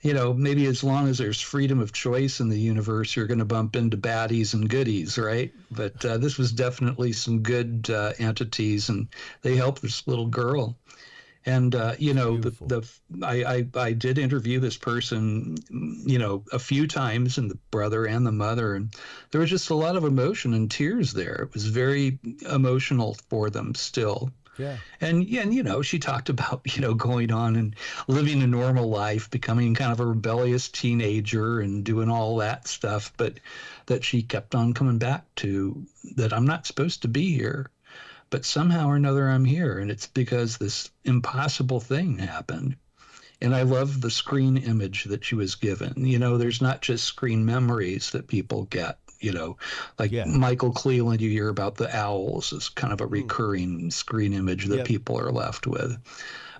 maybe as long as there's freedom of choice in the universe, you're going to bump into baddies and goodies, right? But this was definitely some good entities, and they helped this little girl. And I did interview this person, a few times, and the brother and the mother, and there was just a lot of emotion and tears there. It was very emotional for them still. Yeah. And she talked about, going on and living a normal life, becoming kind of a rebellious teenager and doing all that stuff, but that she kept on coming back to that I'm not supposed to be here. but somehow or another I'm here, and it's because this impossible thing happened. And I love the screen image that she was given. There's not just screen memories that people get, like Michael Cleland, you hear about the owls as kind of a recurring screen image that people are left with.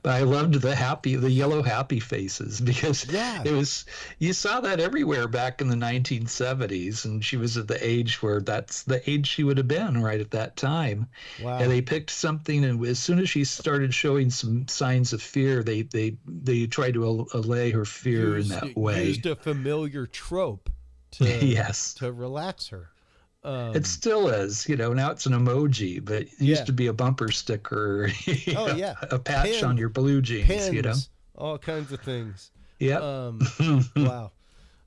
But I loved the yellow happy faces, because you saw that everywhere back in the 1970s, and she was at the age where that's the age she would have been right at that time. Wow. And they picked something, and as soon as she started showing some signs of fear, they tried to allay her fear in that way. Used a familiar trope to relax her. It still is, now it's an emoji, but it used to be a bumper sticker, a patch pins, on your blue jeans, pins, all kinds of things. Yeah. Wow.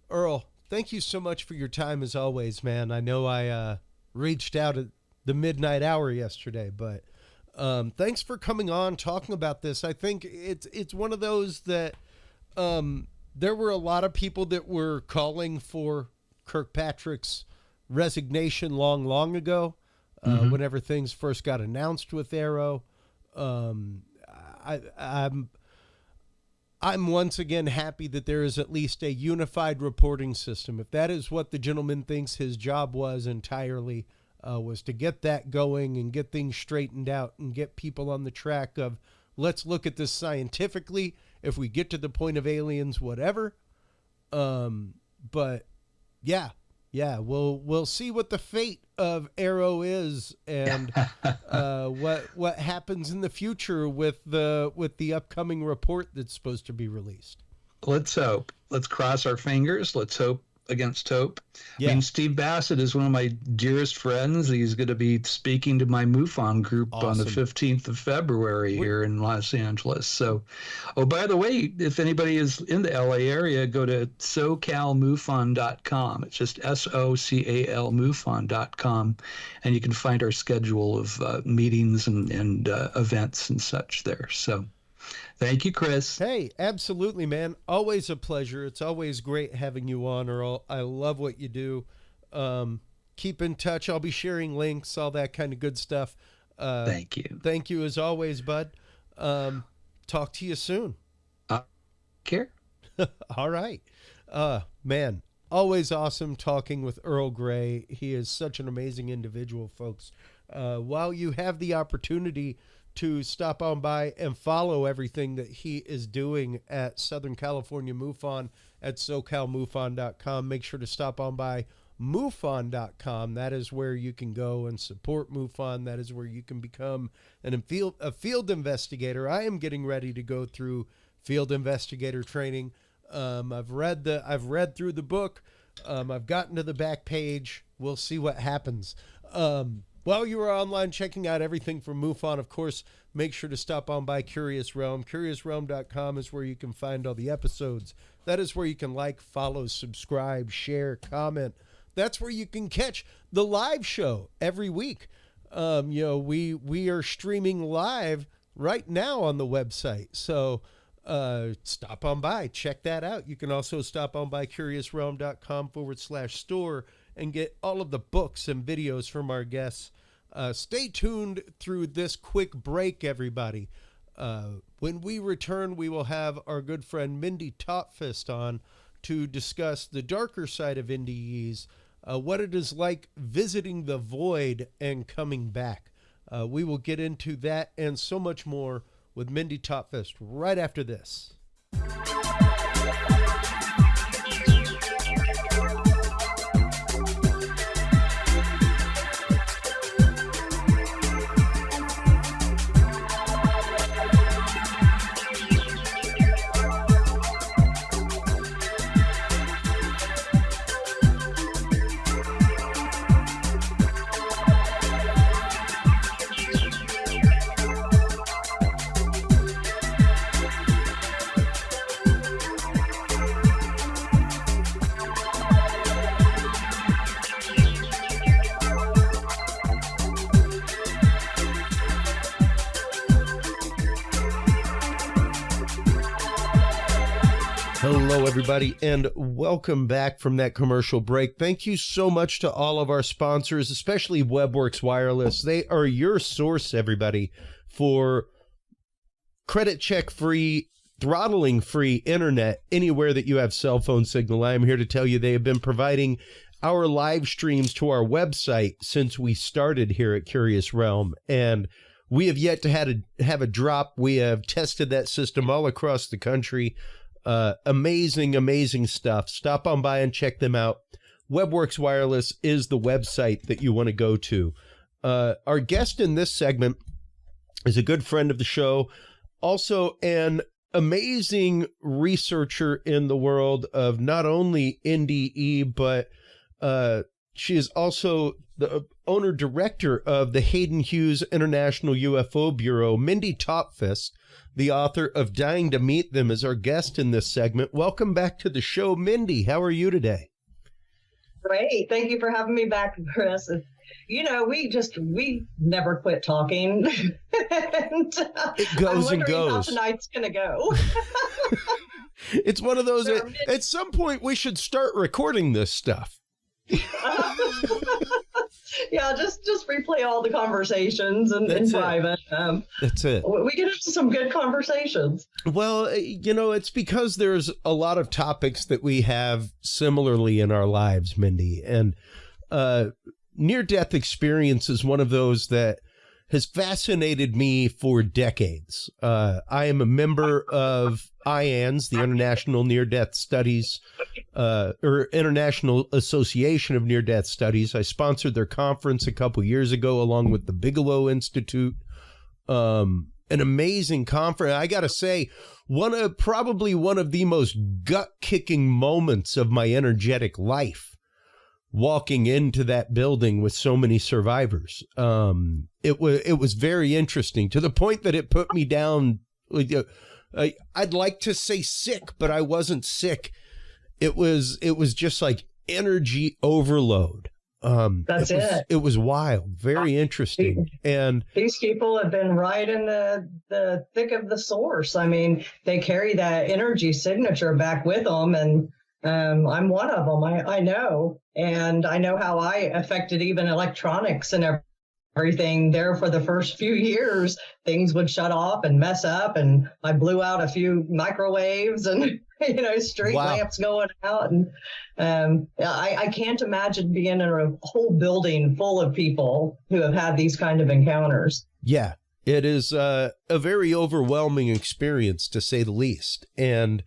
Earl, thank you so much for your time as always, man. I know I reached out at the midnight hour yesterday, but thanks for coming on, talking about this. I think it's one of those that there were a lot of people that were calling for Kilpatrick's resignation long ago, whenever things first got announced with AARO. I'm once again happy that there is at least a unified reporting system. If that is what the gentleman thinks his job was entirely, was to get that going and get things straightened out and get people on the track of, let's look at this scientifically. If we get to the point of aliens, whatever. But yeah, we'll see what the fate of AARO is, and what happens in the future with the upcoming report that's supposed to be released. Let's hope. Let's cross our fingers. Let's hope against hope. Yeah. I mean, Steve Bassett is one of my dearest friends. He's going to be speaking to my MUFON group on the 15th of February here in Los Angeles. So, by the way, if anybody is in the LA area, go to socalmufon.com. It's just SOCAL MUFON.com, and you can find our schedule of meetings and events and such there. So, thank you, Chris. Hey, absolutely, man. Always a pleasure. It's always great having you on, Earl. I love what you do. Keep in touch. I'll be sharing links, all that kind of good stuff. Thank you. Thank you as always, bud. Talk to you soon. Care. All right. Man, always awesome talking with Earl Grey. He is such an amazing individual, folks. While you have the opportunity to stop on by and follow everything that he is doing at Southern California MUFON at socalmufon.com. Make sure to stop on by MUFON.com. That is where you can go and support MUFON. That is where you can become a field investigator. I am getting ready to go through field investigator training. I've read through the book. I've gotten to the back page. We'll see what happens. While you are online checking out everything from MUFON, of course, make sure to stop on by Curious Realm. CuriousRealm.com is where you can find all the episodes. That is where you can like, follow, subscribe, share, comment. That's where you can catch the live show every week. We are streaming live right now on the website. So stop on by, check that out. You can also stop on by CuriousRealm.com/store and get all of the books and videos from our guests. Stay tuned through this quick break, everybody. When we return, we will have our good friend Mindy Tautfest on to discuss the darker side of NDEs, what it is like visiting the void and coming back. We will get into that and so much more with Mindy Tautfest right after this. Hello, everybody, and welcome back from that commercial break. Thank you so much to all of our sponsors, especially WebWorks Wireless. They are your source, everybody, for credit check free, throttling free internet anywhere that you have cell phone signal. I am here to tell you they have been providing our live streams to our website since we started here at Curious Realm, and we have yet to have a drop. We have tested that system all across the country. Amazing stuff. Stop on by and check them out. WebWorks Wireless is the website that you want to go to. Our guest in this segment is a good friend of the show, also an amazing researcher in the world of not only NDE, but she is also the owner-director of the Hayden Hughes International UFO Bureau. Mindy Tautfest, the author of Dying to Meet Them, is our guest in this segment. Welcome back to the show, Mindy. How are you today? Great. Thank you for having me back, Chris. You know, we never quit talking. And, it goes and goes. How tonight's going to go. It's one of those, at some point we should start recording this stuff. Yeah, just replay all the conversations in private. That's it. We get into some good conversations. Well, you know, it's because there's a lot of topics that we have similarly in our lives, Mindy. And near-death experience is one of those that has fascinated me for decades. I am a member of IANS, the International Near-Death Studies, or International Association of Near-Death Studies. I sponsored their conference a couple years ago along with the Bigelow Institute. An amazing conference. I got to say, probably one of the most gut-kicking moments of my energetic life, walking into that building with so many survivors. It was very interesting, to the point that it put me down. I'd like to say sick, but I wasn't sick. It was just like energy overload. That's it. It was wild, very interesting. And these people have been right in the thick of the source. I mean, they carry that energy signature back with them, and I'm one of them. I know, and I know how I affected even electronics and everything there for the first few years. Things would shut off and mess up, and I blew out a few microwaves and, you know, street lamps going out. And I can't imagine being in a whole building full of people who have had these kind of encounters. Yeah, it is a very overwhelming experience, to say the least. And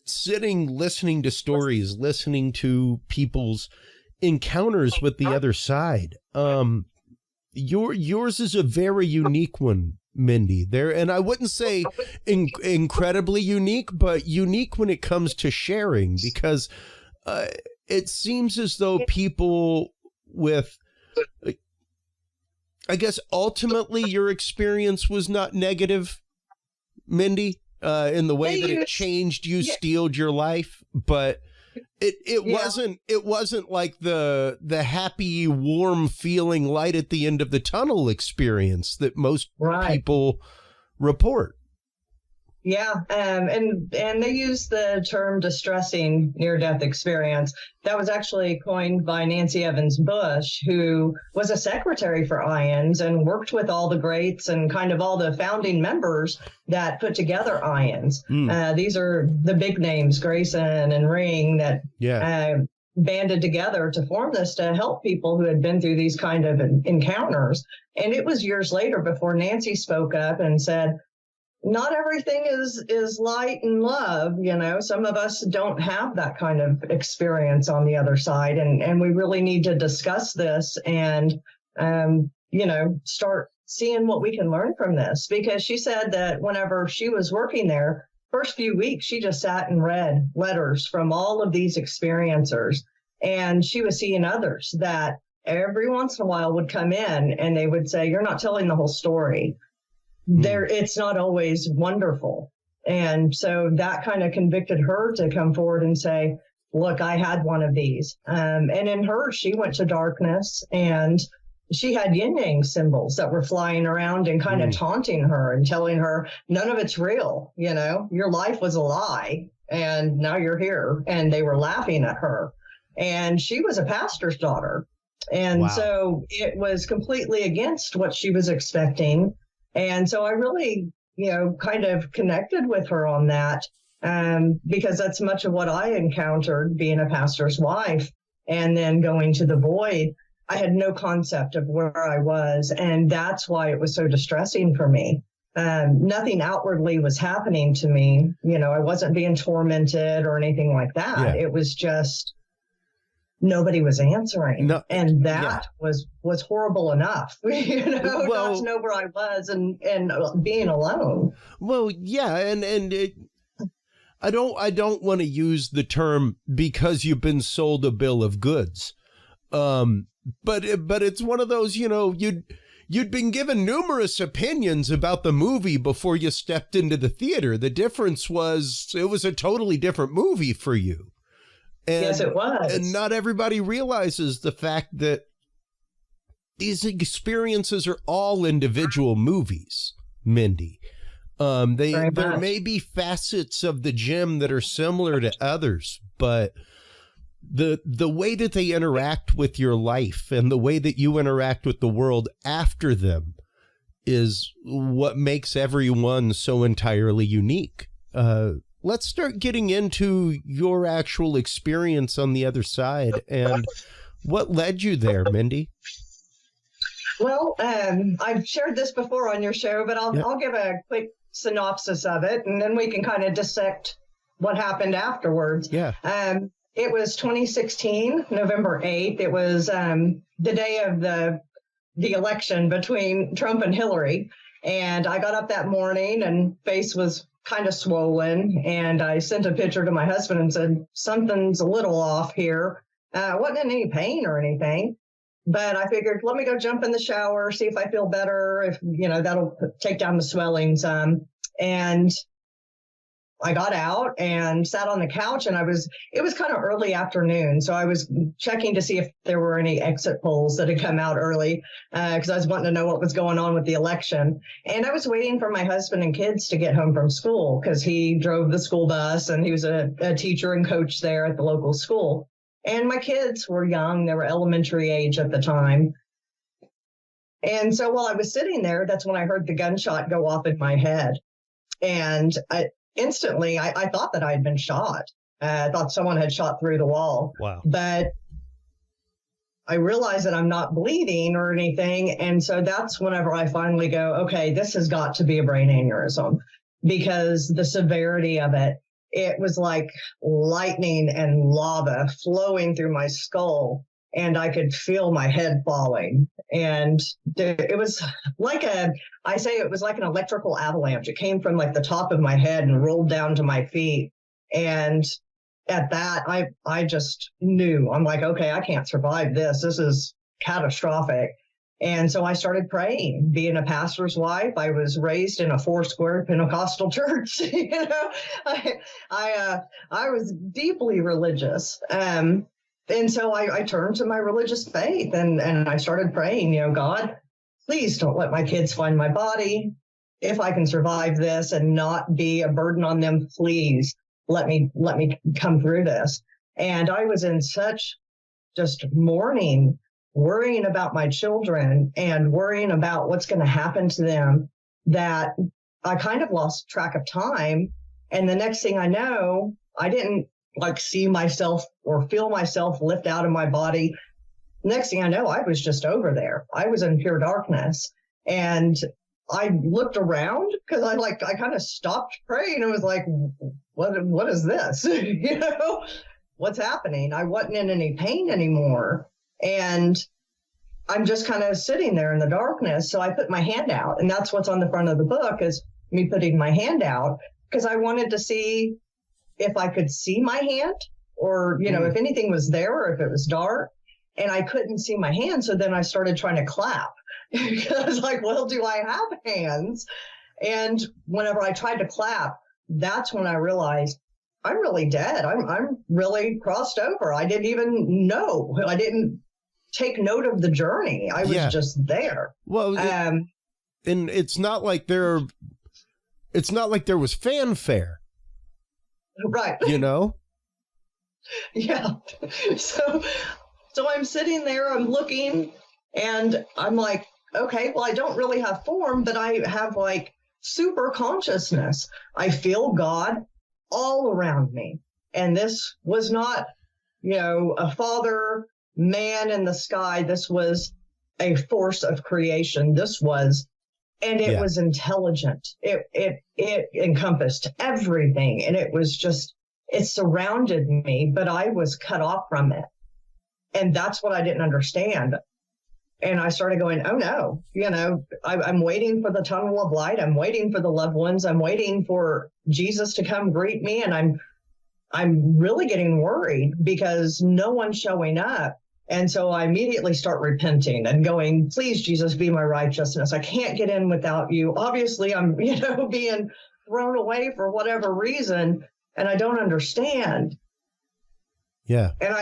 sitting, listening to stories, listening to people's encounters with the other side. Yours is a very unique one, Mindy. And I wouldn't say incredibly unique, but unique when it comes to sharing, because it seems as though people with, I guess, ultimately your experience was not negative, Mindy. In the way that it changed you, steeled your life, but it wasn't like the happy, warm feeling, light at the end of the tunnel experience that most people report. Yeah, and they use the term distressing near-death experience. That was actually coined by Nancy Evans Bush, who was a secretary for IANS and worked with all the greats and kind of all the founding members that put together IANS. These are the big names, Grayson and Ring, that banded together to form this to help people who had been through these kind of encounters. And it was years later before Nancy spoke up and said, not everything is light and love. You know, some of us don't have that kind of experience on the other side. And we really need to discuss this and, you know, start seeing what we can learn from this. Because she said that whenever she was working there, first few weeks, she just sat and read letters from all of these experiencers. And she was seeing others that every once in a while would come in and they would say, you're not telling the whole story. It's not always wonderful. And so that kind of convicted her to come forward and say, look, I had one of these. And in her, she went to darkness and she had yin yang symbols that were flying around and kind of taunting her and telling her none of it's real. You know, your life was a lie. and now you're here. And they were laughing at her. And she was a pastor's daughter. And Wow. so it was completely against what she was expecting. And so I really, kind of connected with her on that, because that's much of what I encountered being a pastor's wife. And then going to the void, I had no concept of where I was. And that's why it was so distressing for me. Nothing outwardly was happening to me. I wasn't being tormented or anything like that. Yeah. It was just nobody was answering. No, and that was horrible enough, Well, not to know where I was and being alone. Well, yeah. I don't want to use the term because you've been sold a bill of goods. But it's one of those, you'd been given numerous opinions about the movie before you stepped into the theater. The difference was it was a totally different movie for you. And, yes, it was. And not everybody realizes the fact that these experiences are all individual movies, Mindy. There may be facets of the gem that are similar to others, but the way that they interact with your life and the way that you interact with the world after them is what makes everyone so entirely unique. Let's start getting into your actual experience on the other side and what led you there, Mindy. Well, I've shared this before on your show, but I'll give a quick synopsis of it, and then we can kind of dissect what happened afterwards. Yeah. It was 2016, November 8th. It was the day of the election between Trump and Hillary. And I got up that morning and face was kind of swollen. And I sent a picture to my husband and said, something's a little off here. Wasn't in any pain or anything. But I figured, let me go jump in the shower, see if I feel better, if, that'll take down the swelling some. And I got out and sat on the couch, and it was kind of early afternoon. So I was checking to see if there were any exit polls that had come out early, because I was wanting to know what was going on with the election. And I was waiting for my husband and kids to get home from school, because he drove the school bus and he was a teacher and coach there at the local school. And my kids were young. They were elementary age at the time. And so while I was sitting there, that's when I heard the gunshot go off in my head. And instantly, I thought that I had been shot. I thought someone had shot through the wall. Wow. But I realized that I'm not bleeding or anything. And so that's whenever I finally go, okay, this has got to be a brain aneurysm, because the severity of it was like lightning and lava flowing through my skull, and I could feel my head falling. And it was like it was like an electrical avalanche. It came from like the top of my head and rolled down to my feet. And at that, I just knew, I'm like, okay, I can't survive this. This is catastrophic. And so I started praying. Being a pastor's wife, I was raised in a Foursquare Pentecostal church. I was deeply religious. And so I turned to my religious faith and I started praying, God, please don't let my kids find my body. If I can survive this and not be a burden on them, please let me come through this. And I was in such just mourning, worrying about my children and worrying about what's going to happen to them, that I kind of lost track of time. And the next thing I know, I didn't see myself or feel myself lift out of my body. Next thing I know, I was just over there. I was in pure darkness. And I looked around because I kind of stopped praying. I was like, what is this? What's happening? I wasn't in any pain anymore. And I'm just kind of sitting there in the darkness. So I put my hand out, and that's what's on the front of the book, is me putting my hand out, because I wanted to see if I could see my hand, or, if anything was there, or if it was dark. And I couldn't see my hand. So then I started trying to clap. I was like, well, do I have hands? And whenever I tried to clap, that's when I realized I'm really dead. I'm really crossed over. I didn't even know. I didn't take note of the journey. I was just there. Well, and it's not like there was fanfare. Right. You know? Yeah. So I'm sitting there, I'm looking, and I'm like, okay, well, I don't really have form, but I have like super consciousness. I feel God all around me. And this was not, a father, man in the sky. This was a force of creation. This was, and it was intelligent. It encompassed everything. And it was just, it surrounded me, but I was cut off from it. And that's what I didn't understand. And I started going, oh no, I'm waiting for the tunnel of light. I'm waiting for the loved ones. I'm waiting for Jesus to come greet me. And I'm really getting worried because no one's showing up. And so I immediately start repenting and going, please, Jesus, be my righteousness. I can't get in without you. Obviously, I'm, being thrown away for whatever reason. And I don't understand. Yeah. And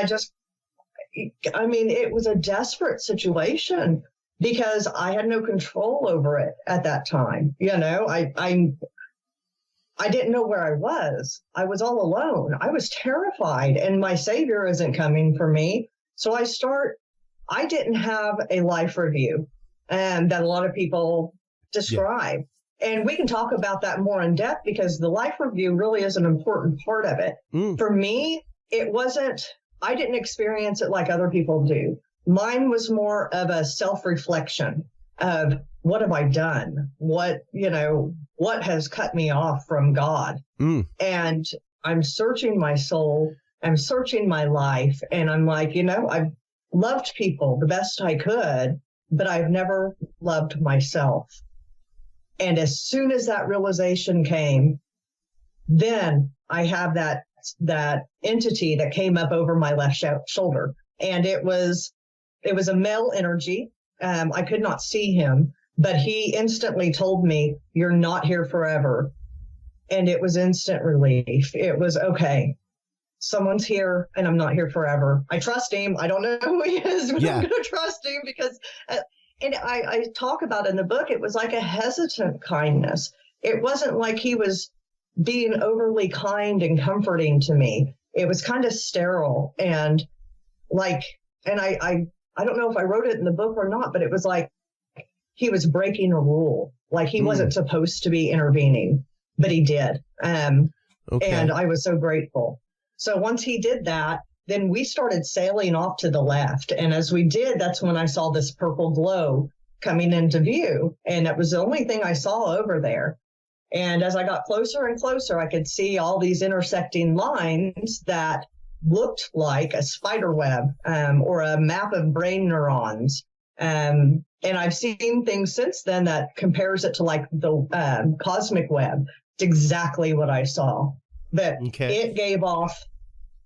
it was a desperate situation because I had no control over it at that time. I didn't know where I was. I was all alone. I was terrified, and my Savior isn't coming for me. So I didn't have a life review that a lot of people describe. Yeah. And we can talk about that more in depth because the life review really is an important part of it. For me, I didn't experience it like other people do. Mine was more of a self-reflection of what have I done? What has cut me off from God? And I'm searching my soul. I'm searching my life. And I'm like, I've loved people the best I could, but I've never loved myself. And as soon as that realization came, then I have that entity that came up over my left shoulder. And it was a male energy. I could not see him, but he instantly told me, you're not here forever. And it was instant relief. It was, okay, someone's here and I'm not here forever. I trust him. I don't know who he is, but I'm going to trust him because, and I talk about in the book, it was like a hesitant kindness. It wasn't like he was being overly kind and comforting to me. It was kind of sterile and I don't know if I wrote it in the book or not, but it was like he was breaking a rule. Like he wasn't supposed to be intervening, but he did. And I was so grateful. So once he did that, then we started sailing off to the left. And as we did, that's when I saw this purple glow coming into view. And it was the only thing I saw over there. And as I got closer and closer, I could see all these intersecting lines that looked like a spider web or a map of brain neurons. And I've seen things since then that compares it to like the cosmic web. It's exactly what I saw. But it gave off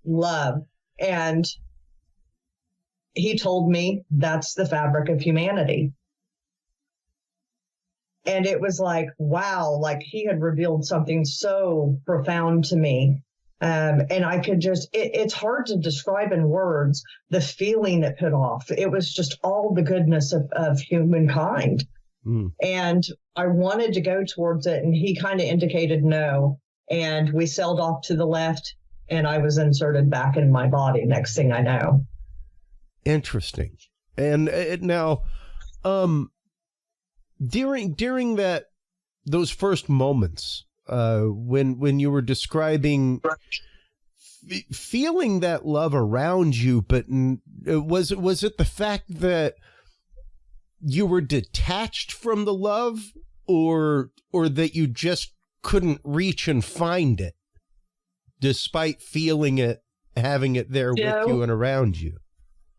love. And he told me that's the fabric of humanity. And it was like, wow, like he had revealed something so profound to me. And I could it's hard to describe in words the feeling it put off. It was just all the goodness of humankind. And I wanted to go towards it, and he kind of indicated no. And we sailed off to the left, and I was inserted back in my body. Next thing I know. Interesting. And now, during those first moments, when you were describing feeling that love around you, but was it the fact that you were detached from the love, or that you just couldn't reach and find it, despite feeling it, having it there with you and around you?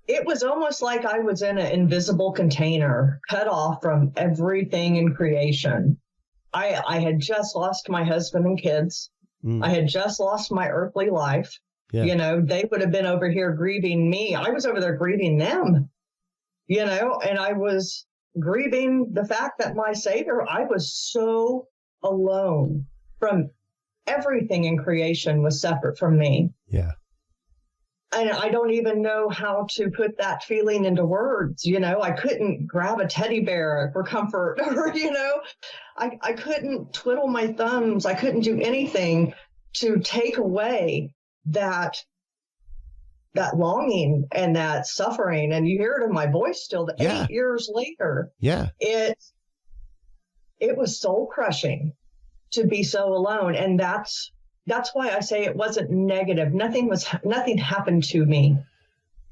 It was almost like I was in an invisible container, cut off from everything in creation. I had just lost my husband and kids. I had just lost my earthly life. They would have been over here grieving me. I was over there grieving them, and I was grieving the fact that my Savior, I was so alone from everything in creation was separate from me. Yeah. And I don't even know how to put that feeling into words. I couldn't grab a teddy bear for comfort or, I couldn't twiddle my thumbs. I couldn't do anything to take away that longing and that suffering, and you hear it in my voice still, that 8 years later, it was soul crushing to be so alone. And that's why I say it wasn't negative. Nothing happened to me.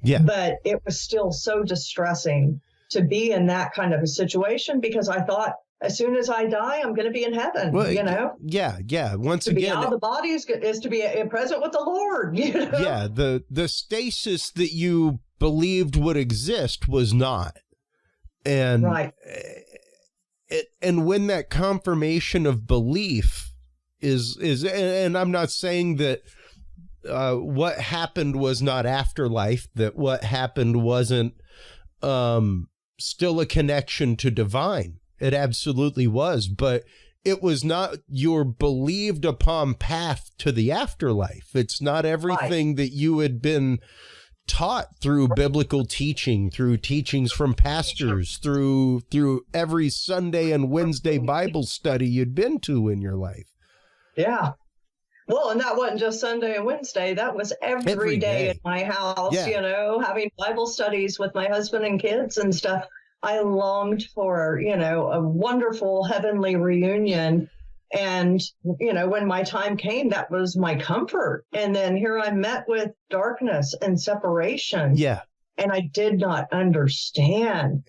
Yeah. But it was still so distressing to be in that kind of a situation, because I thought, as soon as I die, I'm going to be in heaven, well, Yeah. Once again, to be out of the body is to be present with the Lord. Yeah. The stasis that you believed would exist was not. And right. And when that confirmation of belief is, and I'm not saying that what happened was not afterlife, that what happened wasn't still a connection to divine. It absolutely was, but it was not your believed upon path to the afterlife. It's not everything that you had been taught through biblical teaching, through teachings from pastors, through every Sunday and Wednesday Bible study you'd been to in your life. Yeah. Well, and that wasn't just Sunday and Wednesday. That was every day in my house, having Bible studies with my husband and kids and stuff. I longed for, a wonderful heavenly reunion. And, when my time came, that was my comfort. And then here I met with darkness and separation. Yeah. And I did not understand.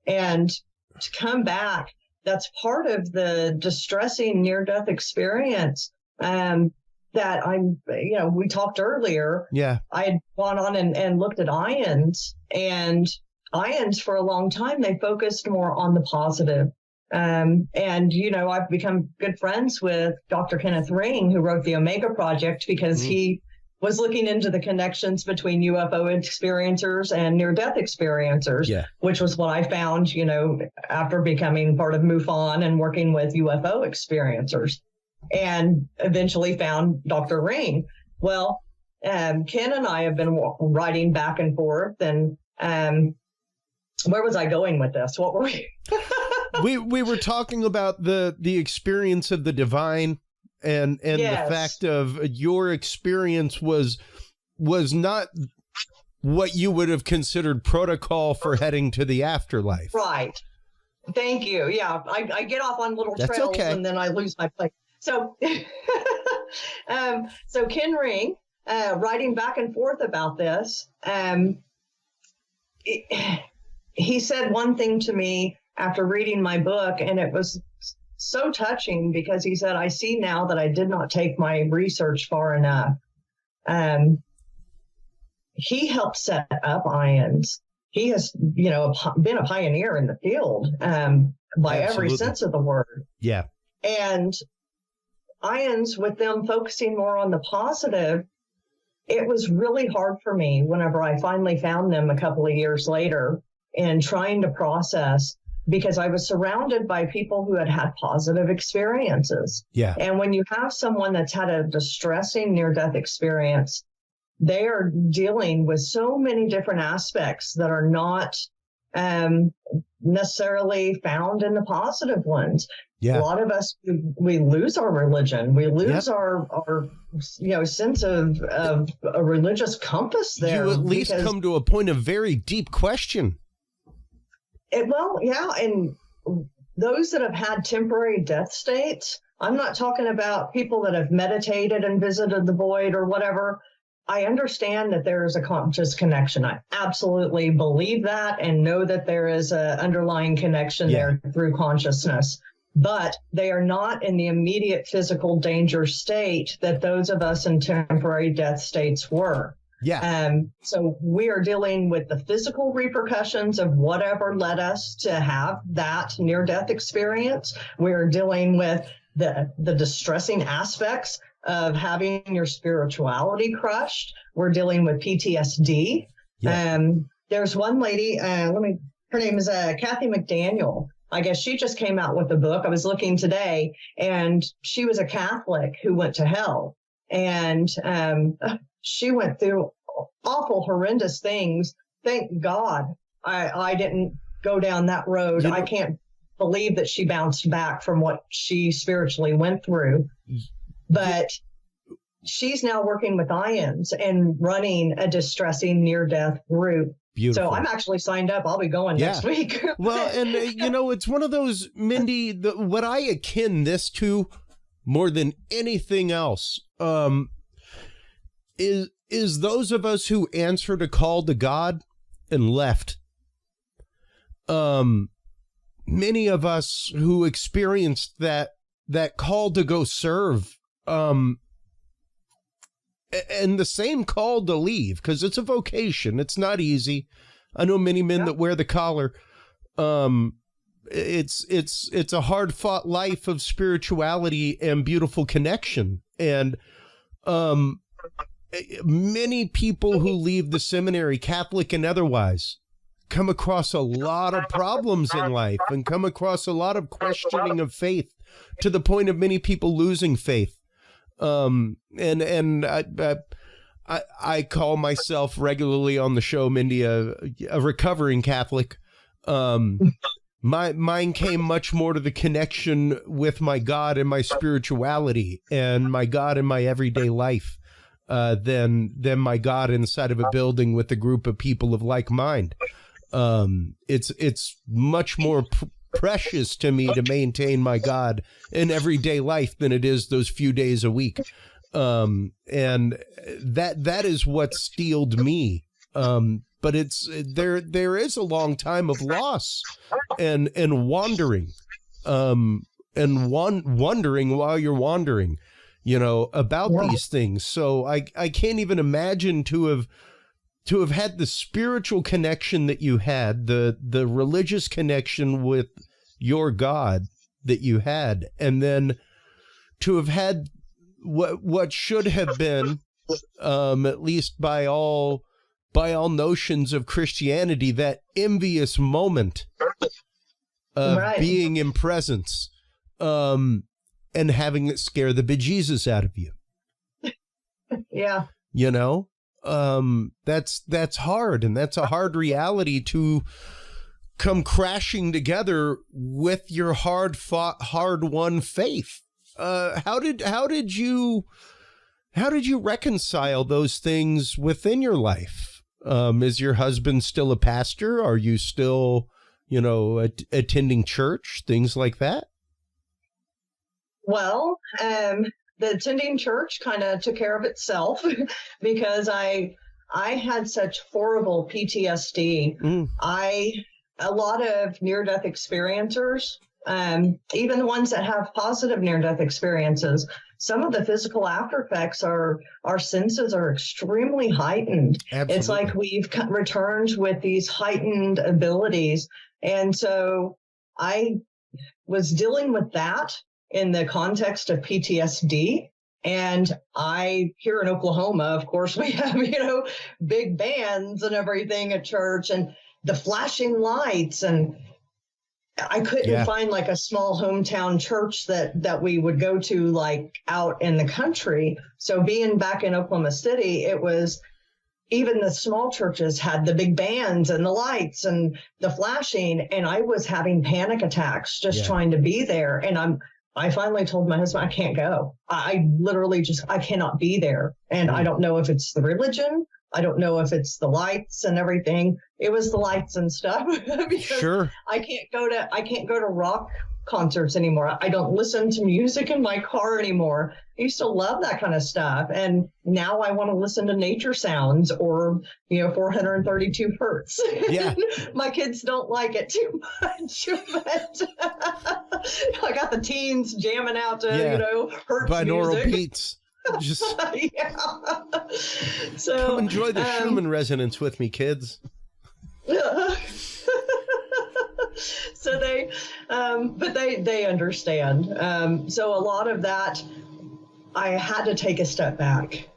And to come back, that's part of the distressing near-death experience that we talked earlier. Yeah. I had gone on and looked at ions, and ions for a long time, they focused more on the positive. And, I've become good friends with Dr. Kenneth Ring, who wrote the Omega Project, because he was looking into the connections between UFO experiencers and near-death experiencers, which was what I found, after becoming part of MUFON and working with UFO experiencers, and eventually found Dr. Ring. Well, Ken and I have been writing back and forth, and where was I going with this? What were we? we were talking about the experience of the divine, and the fact of your experience was not what you would have considered protocol for heading to the afterlife. Right. Thank you. Yeah, I get off on little trails and then I lose my place. So, so Ken Ring, writing back and forth about this, he said one thing to me after reading my book, and it was so touching, because he said, I see now that I did not take my research far enough. He helped set up ions. He has, been a pioneer in the field by every sense of the word. Yeah. And ions, with them focusing more on the positive, it was really hard for me whenever I finally found them a couple of years later, and trying to process, because I was surrounded by people who had had positive experiences. Yeah. And when you have someone that's had a distressing near-death experience, they are dealing with so many different aspects that are not necessarily found in the positive ones. Yeah. A lot of us, we lose our religion. We lose our sense of a religious compass there. You at least come to a point of very deep question. And those that have had temporary death states, I'm not talking about people that have meditated and visited the void or whatever. I understand that there is a conscious connection. I absolutely believe that and know that there is an underlying connection there through consciousness. But they are not in the immediate physical danger state that those of us in temporary death states were. Yeah. So we are dealing with the physical repercussions of whatever led us to have that near-death experience. We're dealing with the distressing aspects of having your spirituality crushed. We're dealing with PTSD. Yeah. There's one lady, her name is Kathy McDaniel. I guess she just came out with a book. I was looking today, and she was a Catholic who went to hell. And she went through awful, horrendous things. Thank God I didn't go down that road. I can't believe that she bounced back from what she spiritually went through. But she's now working with IANDS and running a distressing near-death group. Beautiful. So I'm actually signed up. I'll be going next week. Well, and it's one of those, Mindy, what I akin this to more than anything else is those of us who answered a call to God and left. Many of us who experienced that call to go serve, and the same call to leave, because it's a vocation. It's not easy. I know many men that wear the collar. It's a hard fought life of spirituality and beautiful connection. And many people who leave the seminary, Catholic and otherwise, come across a lot of problems in life and come across a lot of questioning of faith, to the point of many people losing faith. And I call myself regularly on the show, Mindy, a recovering Catholic. Mine came much more to the connection with my God and my spirituality and my God in my everyday life than my God inside of a building with a group of people of like mind. It's much more precious to me to maintain my God in everyday life than it is those few days a week. And that is what steeled me. But there is a long time of loss and wandering, wondering while you're wandering, about these things. So I can't even imagine to have had the spiritual connection that you had, the religious connection with your God that you had, and then to have had what should have been, at least by all notions of Christianity, that envious moment of being in presence, and having it scare the bejesus out of you. Yeah. That's hard, and that's a hard reality to come crashing together with your hard-fought, hard-won faith. How did you reconcile those things within your life? Is your husband still a pastor? Are you still, attending church? Things like that? Well, the attending church kind of took care of itself because I had such horrible PTSD. A lot of near-death experiencers, even the ones that have positive near-death experiences, some of the physical after effects our senses are extremely heightened. Absolutely. It's like we've returned with these heightened abilities. And so I was dealing with that in the context of PTSD. And here in Oklahoma, of course, we have, big bands and everything at church and the flashing lights. And I couldn't find like a small hometown church that we would go to like out in the country. So being back in Oklahoma City, it was even the small churches had the big bands and the lights and the flashing. And I was having panic attacks just trying to be there. And I finally told my husband, I can't go. I literally I cannot be there. And I don't know if it's the religion. I don't know if it's the lights and everything. It was the lights and stuff because I can't go to rock concerts anymore. I don't listen to music in my car anymore. I used to love that kind of stuff. And now I want to listen to nature sounds or, 432 hertz. Yeah. My kids don't like it too much, but I got the teens jamming out to, hertz binaural music. beats. Just So come enjoy the Schumann resonance with me, kids. So they understand. So a lot of that, I had to take a step back,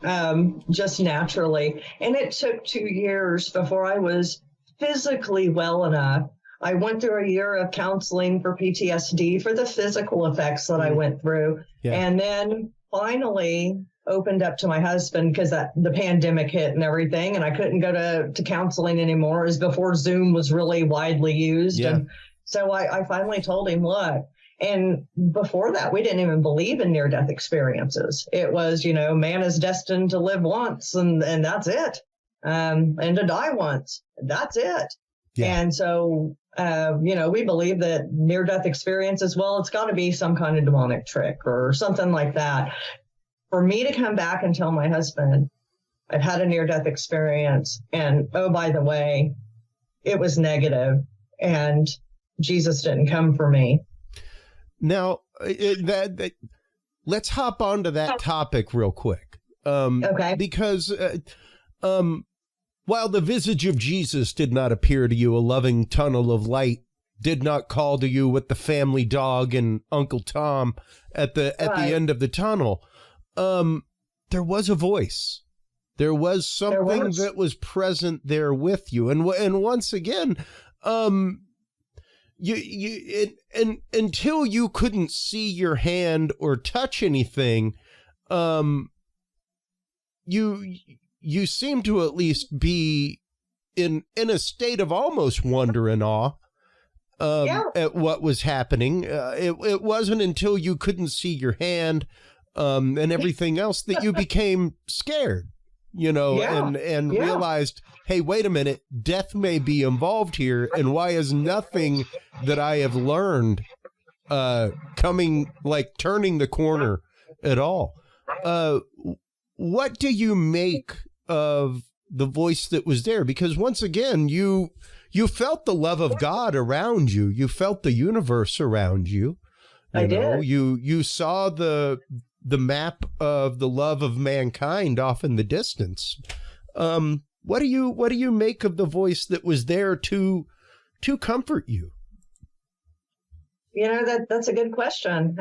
just naturally. And it took 2 years before I was physically well enough. I went through a year of counseling for PTSD for the physical effects that I went through. Yeah. And then finally opened up to my husband because the pandemic hit and everything, and I couldn't go to counseling anymore. As before Zoom was really widely used. Yeah. And So I finally told him, look, and before that, we didn't even believe in near-death experiences. It was, man is destined to live once and that's it. And to die once, that's it. Yeah. And so, we believe that near-death experiences, well, it's got to be some kind of demonic trick or something like that. For me to come back and tell my husband I've had a near-death experience, and oh, by the way, it was negative, and Jesus didn't come for me. Now, let's hop onto that topic real quick. Okay. Because while the visage of Jesus did not appear to you, a loving tunnel of light did not call to you with the family dog and Uncle Tom at the end of the tunnel, there was a voice. There was something that was present there with you. And once again, until you couldn't see your hand or touch anything, you seem to at least be in a state of almost wonder and awe at what was happening. It wasn't until you couldn't see your hand and everything else that you became scared, and realized, hey, wait a minute, death may be involved here. And why is nothing that I have learned turning the corner at all? What do you make of the voice that was there? Because once again, you felt the love of God around you. You felt the universe around you. I did. You saw the map of the love of mankind off in the distance. What do you make of the voice that was there to comfort you? That's a good question.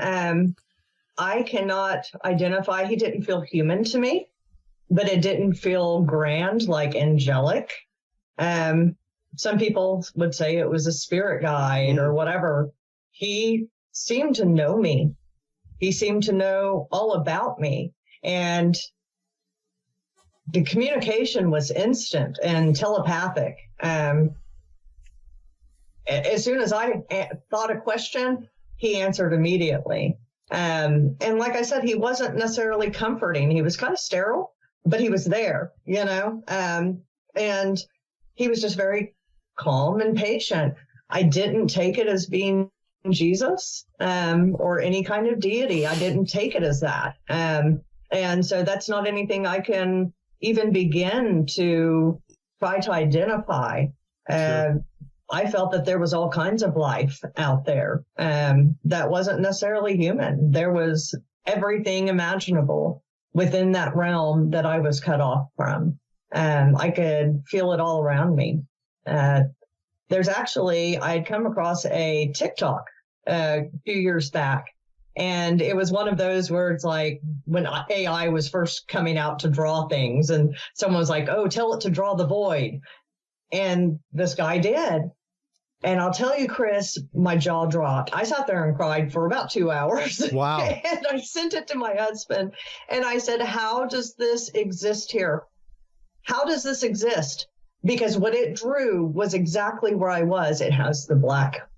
I cannot identify. He didn't feel human to me, but it didn't feel grand, like angelic. Some people would say it was a spirit guide or whatever. He seemed to know me. He seemed to know all about me. And the communication was instant and telepathic. As soon as I thought a question, he answered immediately. And like I said, he wasn't necessarily comforting. He was kind of sterile, but he was there, and he was just very calm and patient. I didn't take it as being Jesus or any kind of deity. I didn't take it as that. And so that's not anything I can even begin to try to identify. Sure. I felt that there was all kinds of life out there that wasn't necessarily human. There was everything imaginable within that realm that I was cut off from. I could feel it all around me. There's actually, I'd come across a TikTok a few years back, and it was one of those where it's like when AI was first coming out to draw things, and someone was like, oh, tell it to draw the void. And this guy did. And I'll tell you, Chris, my jaw dropped. I sat there and cried for about 2 hours. Wow. And I sent it to my husband. And I said, how does this exist here? How does this exist? Because what it drew was exactly where I was. It has the black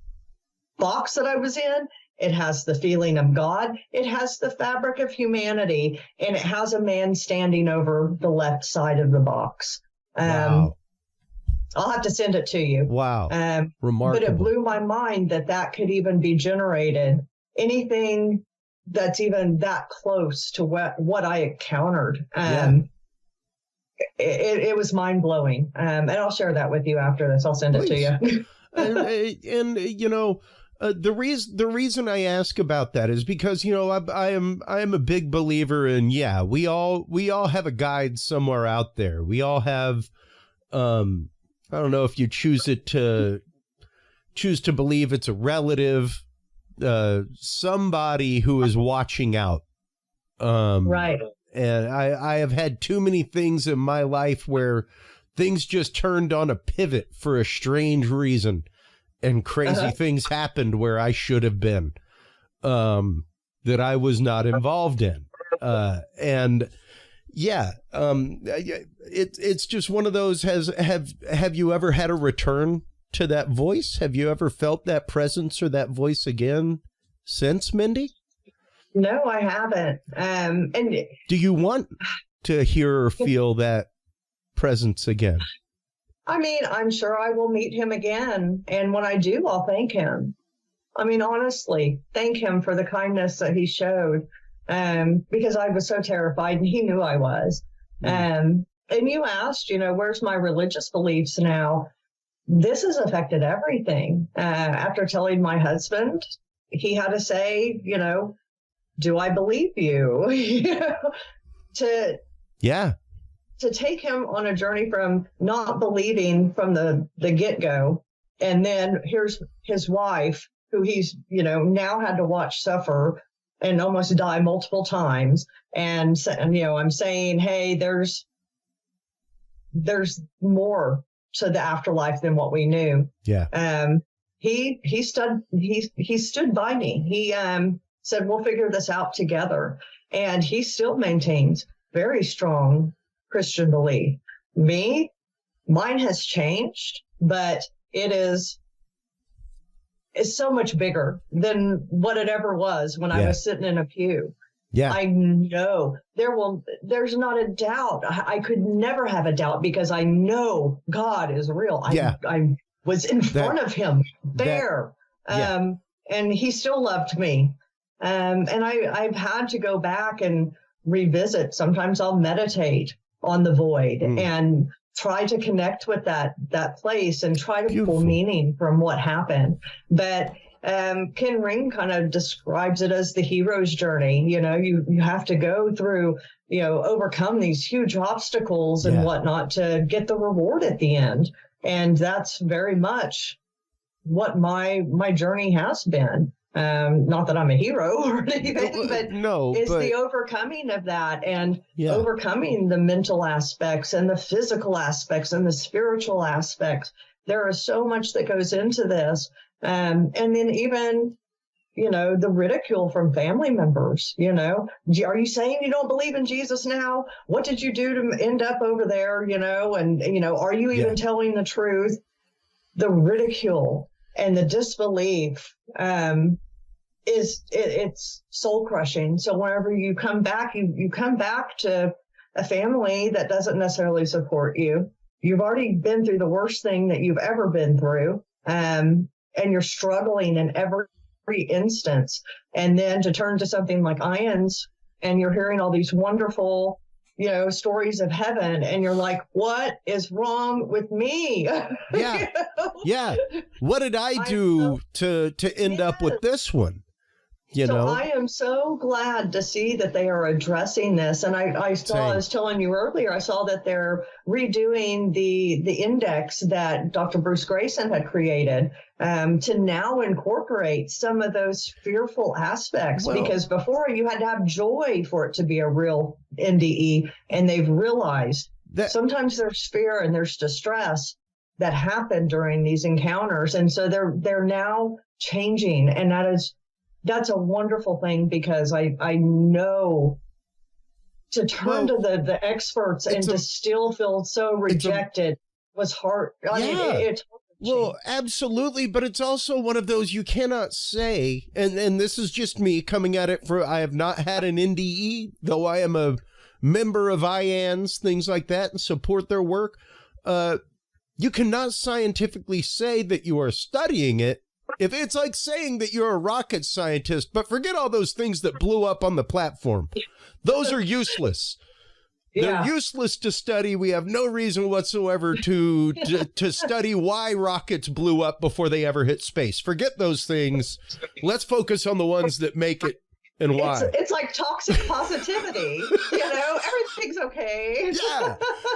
box that I was in. It has the feeling of God. It has the fabric of humanity. And it has a man standing over the left side of the box. Wow. I'll have to send it to you. Wow. Remarkable. But it blew my mind that could even be generated. Anything that's even that close to what I encountered. It was mind blowing. And I'll share that with you after this. I'll send it to you. and the reason I ask about that is because, I am a big believer in, we all have a guide somewhere out there. We all have, I don't know if you choose to believe it's a relative, somebody who is watching out. Right. And I have had too many things in my life where things just turned on a pivot for a strange reason, and crazy things happened where I should have been, that I was not involved in. It's just one of those. Have you ever had a return to that voice? Have you ever felt that presence or that voice again since, Mindy? No, I haven't. And do you want to hear or feel that presence again? I mean, I'm sure I will meet him again. And when I do, I'll thank him. I mean, honestly, thank him for the kindness that he showed, because I was so terrified and he knew I was. And you asked, where's my religious beliefs now? This has affected everything. After telling my husband, he had to say, do I believe you? To take him on a journey from not believing from the get-go. And then here's his wife, who he's, now had to watch suffer and almost die multiple times. And I'm saying, hey, there's more to the afterlife than what we knew. Yeah. He stood by me. He said, we'll figure this out together. And he still maintains very strong Christian belief. Mine has changed, but it's so much bigger than what it ever was when I was sitting in a pew. Yeah. I know there's not a doubt. I could never have a doubt because I know God is real. I was in front of him there. And he still loved me. And I've had to go back and revisit. Sometimes I'll meditate on the void and try to connect with that place and try to pull meaning from what happened. But Ken Ring kind of describes it as the hero's journey. You have to go through, overcome these huge obstacles and whatnot to get the reward at the end. And that's very much what my journey has been. Not that I'm a hero or anything, but the overcoming of that and overcoming the mental aspects and the physical aspects and the spiritual aspects. There is so much that goes into this. And then even, the ridicule from family members, are you saying you don't believe in Jesus now? What did you do to end up over there? And, are you even telling the truth? The ridicule and the disbelief, it's soul crushing. So whenever you come back, you come back to a family that doesn't necessarily support you. You've already been through the worst thing that you've ever been through. And you're struggling in every instance. And then to turn to something like IONS and you're hearing all these wonderful, stories of heaven. And you're like, what is wrong with me? Yeah. Yeah. What did I do to end up with this one? So I am so glad to see that they are addressing this. And I was telling you earlier, I saw that they're redoing the index that Dr. Bruce Grayson had created to now incorporate some of those fearful aspects. Because before you had to have joy for it to be a real NDE. And they've realized that sometimes there's fear and there's distress that happen during these encounters. And so they're now changing. And that's a wonderful thing because I know to turn to the experts and to still feel so rejected was hard. I mean, it's hard. Well, absolutely. But it's also one of those you cannot say. And this is just me coming at it I have not had an NDE, though I am a member of IANS, things like that, and support their work. You cannot scientifically say that you are studying it. If it's like saying that you're a rocket scientist, but forget all those things that blew up on the platform. Those are useless. They're useless to study. We have no reason whatsoever to study why rockets blew up before they ever hit space. Forget those things. Let's focus on the ones that make it and why. It's like toxic positivity. Everything's okay.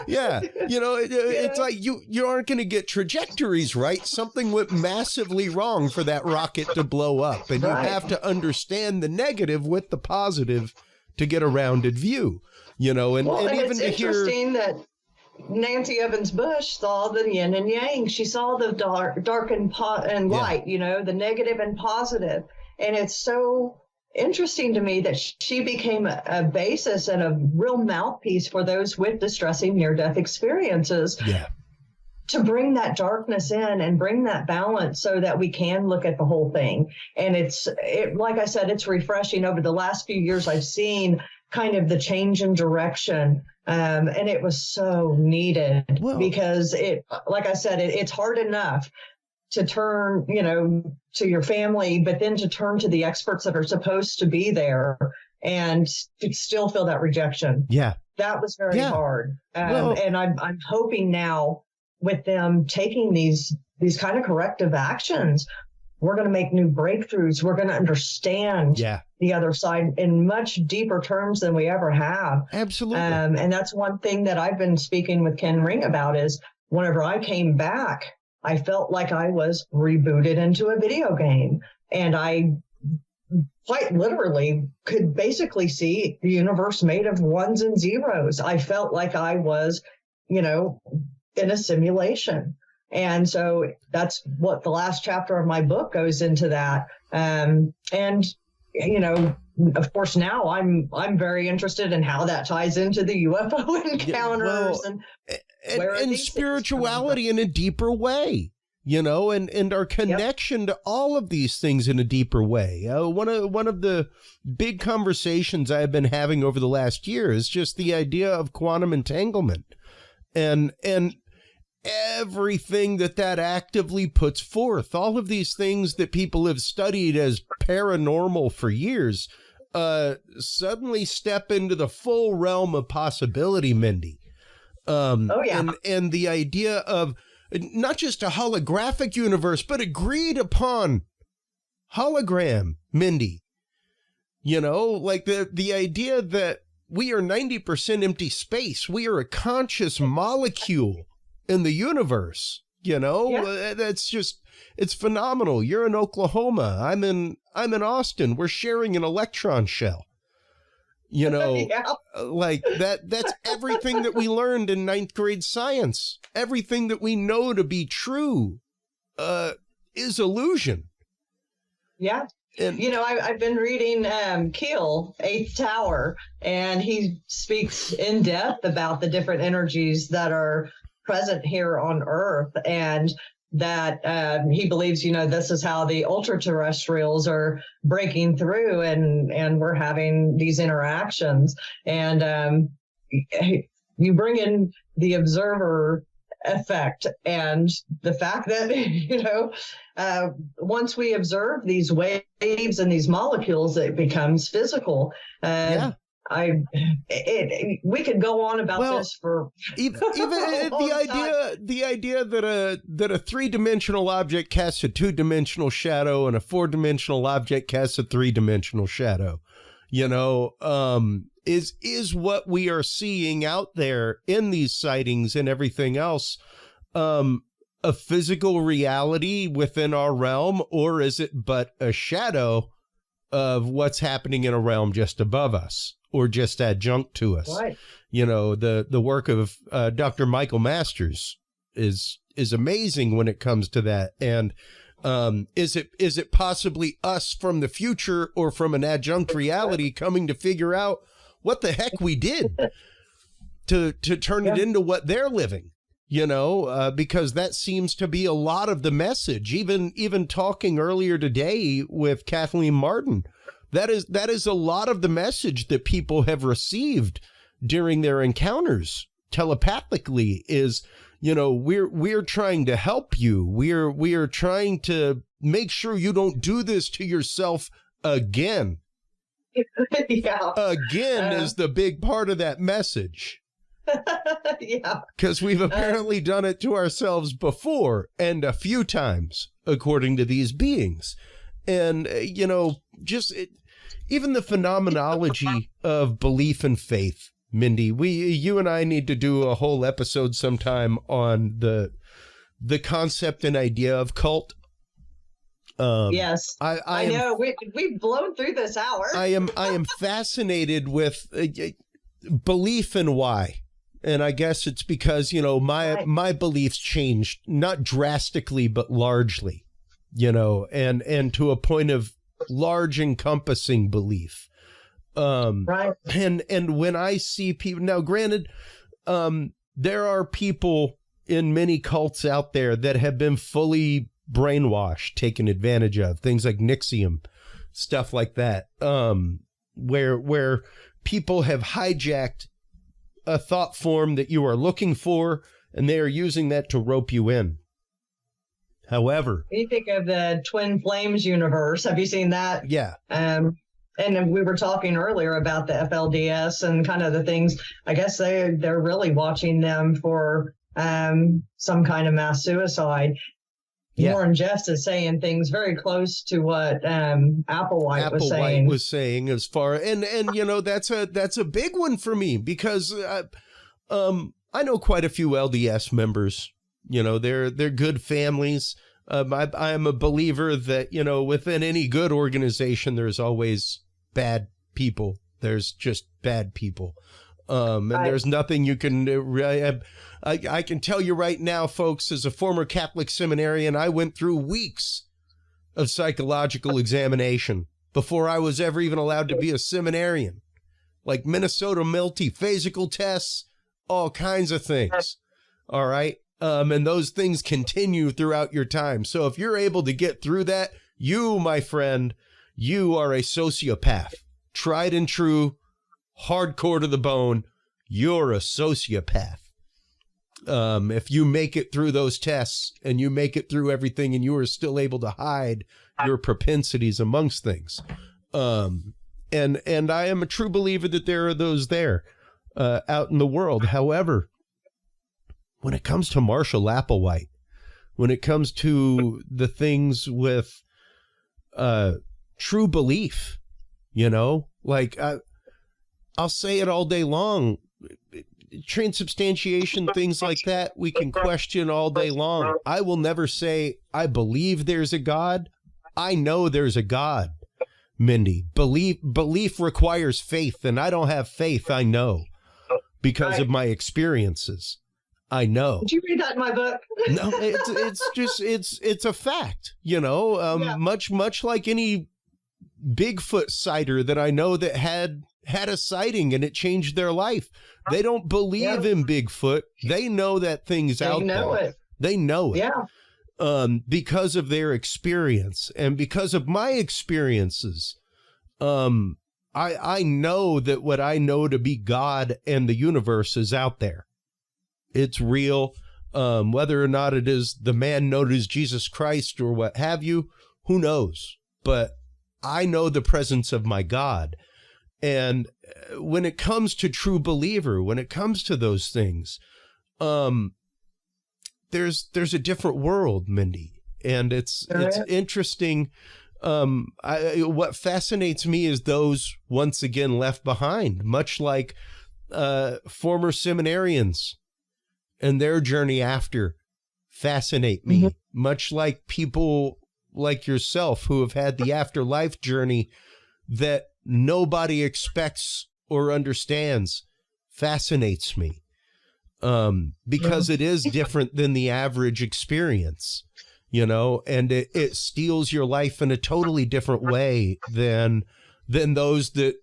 Yeah. It's like you aren't going to get trajectories right. Something went massively wrong for that rocket to blow up. And you have to understand the negative with the positive to get a rounded view. And even it's to hear. Interesting that Nancy Evans Bush saw the yin and yang. She saw the dark and light, the negative and positive. And it's so interesting to me that she became a basis and a real mouthpiece for those with distressing near-death experiences. to bring that darkness in and bring that balance so that we can look at the whole thing. And like I said, it's refreshing. Over the last few years, I've seen kind of the change in direction. And it was so needed because like I said, it's hard enough to turn, to your family, but then to turn to the experts that are supposed to be there and to still feel that rejection. Yeah. That was very hard. And I'm hoping now with them taking these kind of corrective actions, we're going to make new breakthroughs. We're going to understand the other side in much deeper terms than we ever have. Absolutely. And that's one thing that I've been speaking with Ken Ring about is whenever I came back, I felt like I was rebooted into a video game. And I quite literally could basically see the universe made of ones and zeros. I felt like I was, in a simulation. And so that's what the last chapter of my book goes into that. And, of course, now I'm very interested in how that ties into the UFO encounters and spirituality in a deeper way, and our connection to all of these things in a deeper way. One of the big conversations I've been having over the last year is just the idea of quantum entanglement and everything that actively puts forth. All of these things that people have studied as paranormal for years suddenly step into the full realm of possibility, Mindy. And the idea of not just a holographic universe, but agreed upon hologram, Mindy. Like the idea that we are 90% empty space. We are a conscious molecule in the universe. That's just, it's phenomenal. You're in Oklahoma. I'm in Austin. We're sharing an electron shell. Like that's everything that we learned in 9th grade science. Everything that we know to be true is illusion. Yeah. And, I've been reading Keel, Eighth Tower, and he speaks in depth about the different energies that are present here on Earth, and that he believes, this is how the ultra-terrestrials are breaking through, and we're having these interactions. And you bring in the observer effect and the fact that, once we observe these waves and these molecules, it becomes physical. We could go on about this for even the idea that a three-dimensional object casts a two-dimensional shadow and a four-dimensional object casts a three-dimensional shadow, is what we are seeing out there in these sightings and everything else. A physical reality within our realm, or is it but a shadow of what's happening in a realm just above us or just adjunct to us? Right. The work of Dr. Michael Masters is amazing when it comes to that. And is it possibly us from the future or from an adjunct reality coming to figure out what the heck we did to turn it into what they're living? Because that seems to be a lot of the message. Even talking earlier today with Kathleen Martin, that is a lot of the message that people have received during their encounters telepathically is, we're trying to help you. We are trying to make sure you don't do this to yourself again. Again is the big part of that message. Because we've apparently done it to ourselves before, and a few times, according to these beings. And, even the phenomenology of belief and faith, Mindy, you and I need to do a whole episode sometime on the concept and idea of cult. Yes, I know. We've blown through this hour. I am fascinated with belief and why. And I guess it's because, my beliefs changed, not drastically, but largely, and to a point of large encompassing belief. Right. And when I see people now, granted, there are people in many cults out there that have been fully brainwashed, taken advantage of, things like Nixium, stuff like that, where people have hijacked a thought form that you are looking for, and they are using that to rope you in. However, you think of the Twin Flames universe. Have you seen that? Yeah. And we were talking earlier about the FLDS and kind of the things. I guess they're really watching them for some kind of mass suicide. Yeah. Warren Jeffs is saying things very close to what Applewhite was saying. As far and you know, that's a big one for me, because I know quite a few LDS members. You know, they're good families. I am a believer that, you know, within any good organization, there's always bad people. There's just bad people. And there's nothing you can I can tell you right now, folks, as a former Catholic seminarian, I went through weeks of psychological examination before I was ever even allowed to be a seminarian, like Minnesota multiphasical tests, all kinds of things. All right. And those things continue throughout your time. So if you're able to get through that, you, my friend, you are a sociopath. Tried and true, hardcore to the bone. You're a sociopath. If you make it through those tests and you make it through everything and you are still able to hide your propensities amongst things. And I am a true believer that there are those there out in the world. However, when it comes to Marshall Applewhite, when it comes to the things with true belief, you know, like I'll say it all day long, transubstantiation, things like that, we can question all day long. I will never say I believe there's a God. I know there's a God, Mindy. Belief requires faith, and I don't have faith, I know, because of my experiences. I know. Did you read that in my book? No, it's a fact, you know, much like any Bigfoot sighter that I know that had a sighting and it changed their life. They don't believe in Bigfoot. They know that thing's out there. They know it. Yeah. Because of their experience and because of my experiences. I know that what I know to be God and the universe is out there. It's real. Whether or not it is the man known as Jesus Christ or what have you, who knows? But I know the presence of my God. And when it comes to true believer, when it comes to those things, there's a different world, Mindy. And it's interesting. What fascinates me is those once again left behind, much like former seminarians and their journey after fascinate me, much like people like yourself who have had the afterlife journey that nobody expects or understands fascinates me, because it is different than the average experience, you know, and it steals your life in a totally different way than those that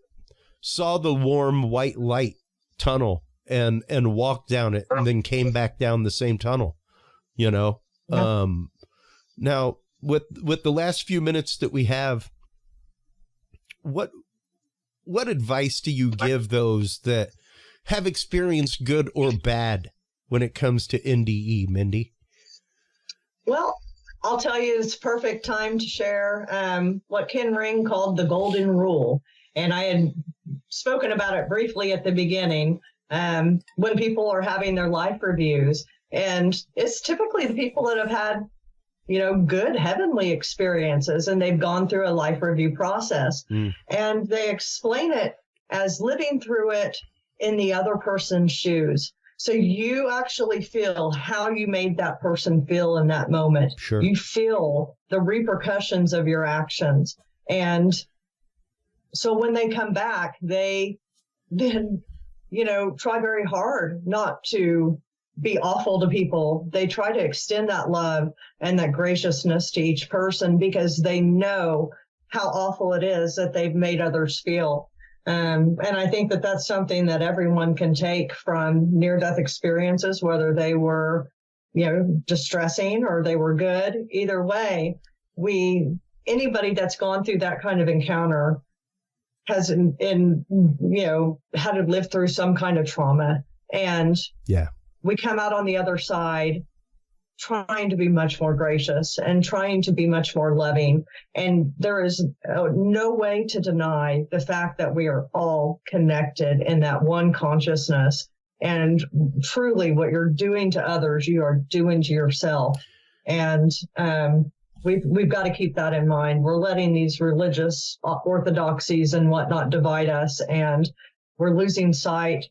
saw the warm white light tunnel and walked down it and then came back down the same tunnel, you know. Now with the last few minutes that we have, what advice do you give those that have experienced good or bad when it comes to NDE, Mindy? Well, I'll tell you, it's perfect time to share what Ken Ring called the golden rule. And I had spoken about it briefly at the beginning when people are having their life reviews. And it's typically the people that have had, you know, good heavenly experiences, and they've gone through a life review process. And they explain it as living through it in the other person's shoes. So you actually feel how you made that person feel in that moment. Sure. You feel the repercussions of your actions. And so when they come back, they then, you know, try very hard not to be awful to people. They try to extend that love and that graciousness to each person because they know how awful it is that they've made others feel. And I think that that's something that everyone can take from near-death experiences, whether they were distressing or they were good. Either way, anybody that's gone through that kind of encounter has had to live through some kind of trauma. And we come out on the other side trying to be much more gracious and trying to be much more loving. And there is no way to deny the fact that we are all connected in that one consciousness. And truly what you're doing to others, you are doing to yourself. And we've got to keep that in mind. We're letting these religious orthodoxies and whatnot divide us. And we're losing sight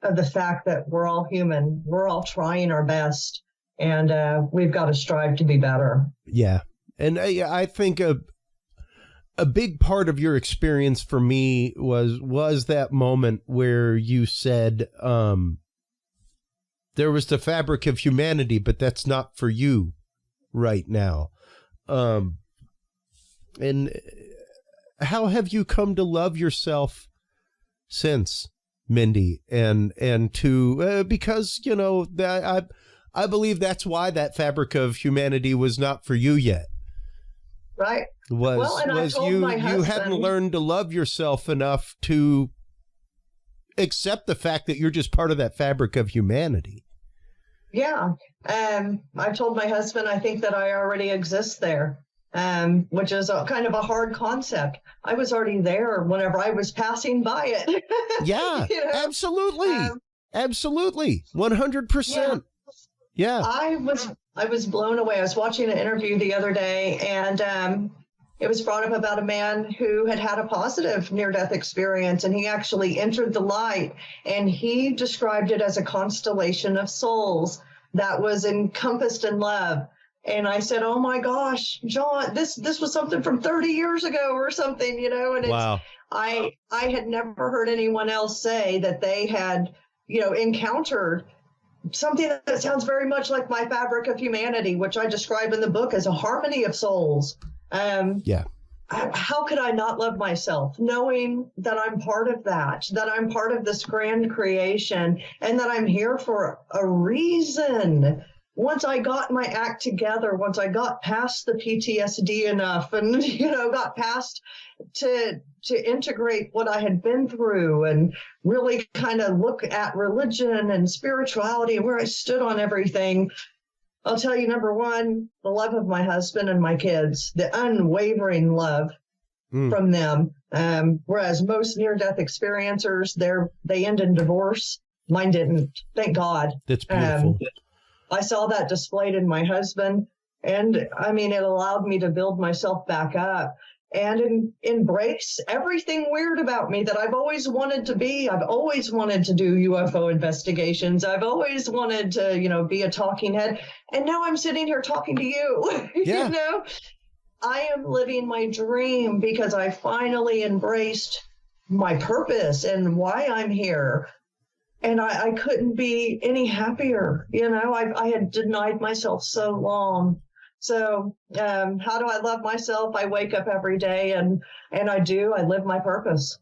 of the fact that we're all human. We're all trying our best. And we've got to strive to be better. Yeah. And I think a big part of your experience for me was that moment where you said there was the fabric of humanity, but that's not for you right now. And how have you come to love yourself since, Mindy? And to because, I believe that's why that fabric of humanity was not for you yet. Right. You hadn't learned to love yourself enough to accept the fact that you're just part of that fabric of humanity. Yeah. I told my husband, I think that I already exist there, which is kind of a hard concept. I was already there whenever I was passing by it. Yeah, absolutely. Absolutely. 100%. Yeah. I was blown away. I was watching an interview the other day, and it was brought up about a man who had a positive near-death experience, and he actually entered the light, and he described it as a constellation of souls that was encompassed in love. And I said, oh my gosh, John, this was something from 30 years ago or something, and wow. I had never heard anyone else say that they had, encountered something that sounds very much like my fabric of humanity, which I describe in the book as a harmony of souls. How could I not love myself, knowing that I'm part of that I'm part of this grand creation, and that I'm here for a reason? Once I got my act together, once I got past the PTSD enough and, got past to integrate what I had been through and really kind of look at religion and spirituality and where I stood on everything, I'll tell you, number one, the love of my husband and my kids, the unwavering love from them. Whereas most near-death experiencers, they end in divorce. Mine didn't. Thank God. That's beautiful. I saw that displayed in my husband, and it allowed me to build myself back up and embrace everything weird about me that I've always wanted to be. I've always wanted to do UFO investigations. I've always wanted to, be a talking head. And now I'm sitting here talking to you. Yeah. I am living my dream because I finally embraced my purpose and why I'm here. And I couldn't be any happier. I had denied myself so long. So how do I love myself? I wake up every day and I live my purpose.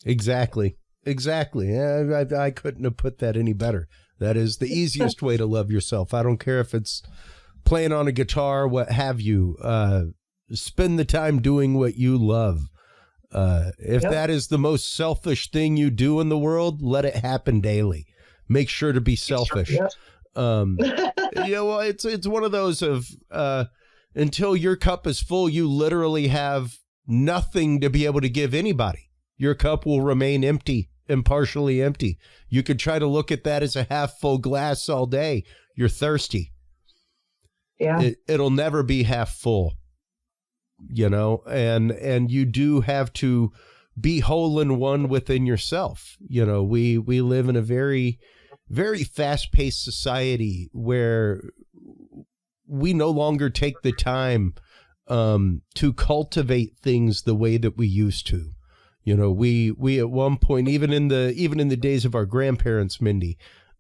Exactly. I couldn't have put that any better. That is the easiest way to love yourself. I don't care if it's playing on a guitar, what have you. Spend the time doing what you love. If that is the most selfish thing you do in the world, let it happen daily. Make sure to be selfish. It's one of those of until your cup is full, you literally have nothing to be able to give anybody. Your cup will remain empty and partially empty. You could try to look at that as a half full glass all day. You're thirsty. Yeah. It'll never be half full. And you do have to be whole and one within yourself. We live in a very, very fast-paced society where we no longer take the time to cultivate things the way that we used to. We at one point, even in the days of our grandparents, Mindy,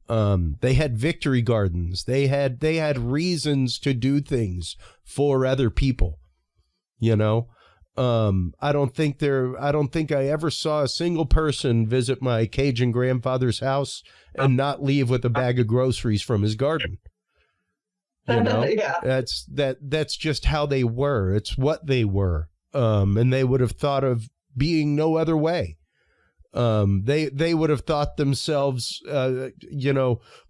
they had victory gardens. They had reasons to do things for other people. I don't think I ever saw a single person visit my Cajun grandfather's house and not leave with a bag of groceries from his garden. You know, Yeah. That's just how they were. It's what they were. And they would have thought of being no other way. They would have thought themselves,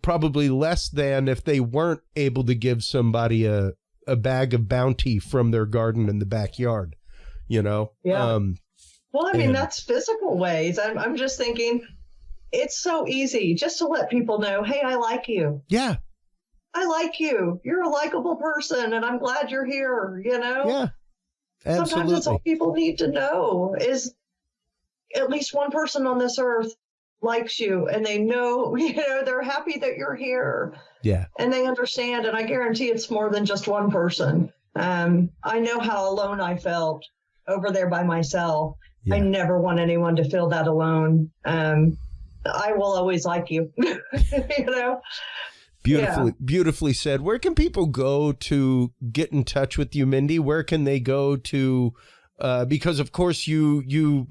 probably less than if they weren't able to give somebody a bag of bounty from their garden in the backyard, you know? Yeah. Well, I mean, that's physical ways. I'm just thinking it's so easy just to let people know, hey, I like you. Yeah. I like you. You're a likable person, and I'm glad you're here, you know? Yeah, absolutely. Sometimes that's all people need to know is at least one person on this earth likes you, and they know, they're happy that you're here. Yeah. And they understand, and I guarantee it's more than just one person. I know how alone I felt over there by myself. Yeah. I never want anyone to feel that alone. I will always like you, you know? Beautifully said. Where can people go to get in touch with you, Mindy? Where can they go to, because of course you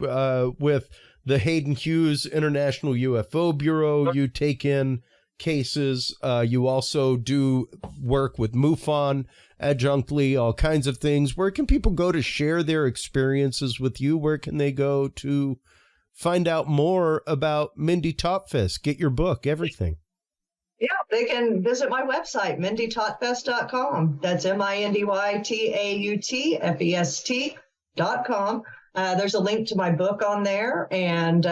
with the Hayden Hughes International UFO Bureau, you take in cases. You also do work with MUFON adjunctly, all kinds of things. Where can people go to share their experiences with you? Where can they go to find out more about Mindy Tautfest, get your book, everything? Yeah, they can visit my website, mindytautfest.com. That's MINDYTAUTFEST.com. There's a link to my book on there, and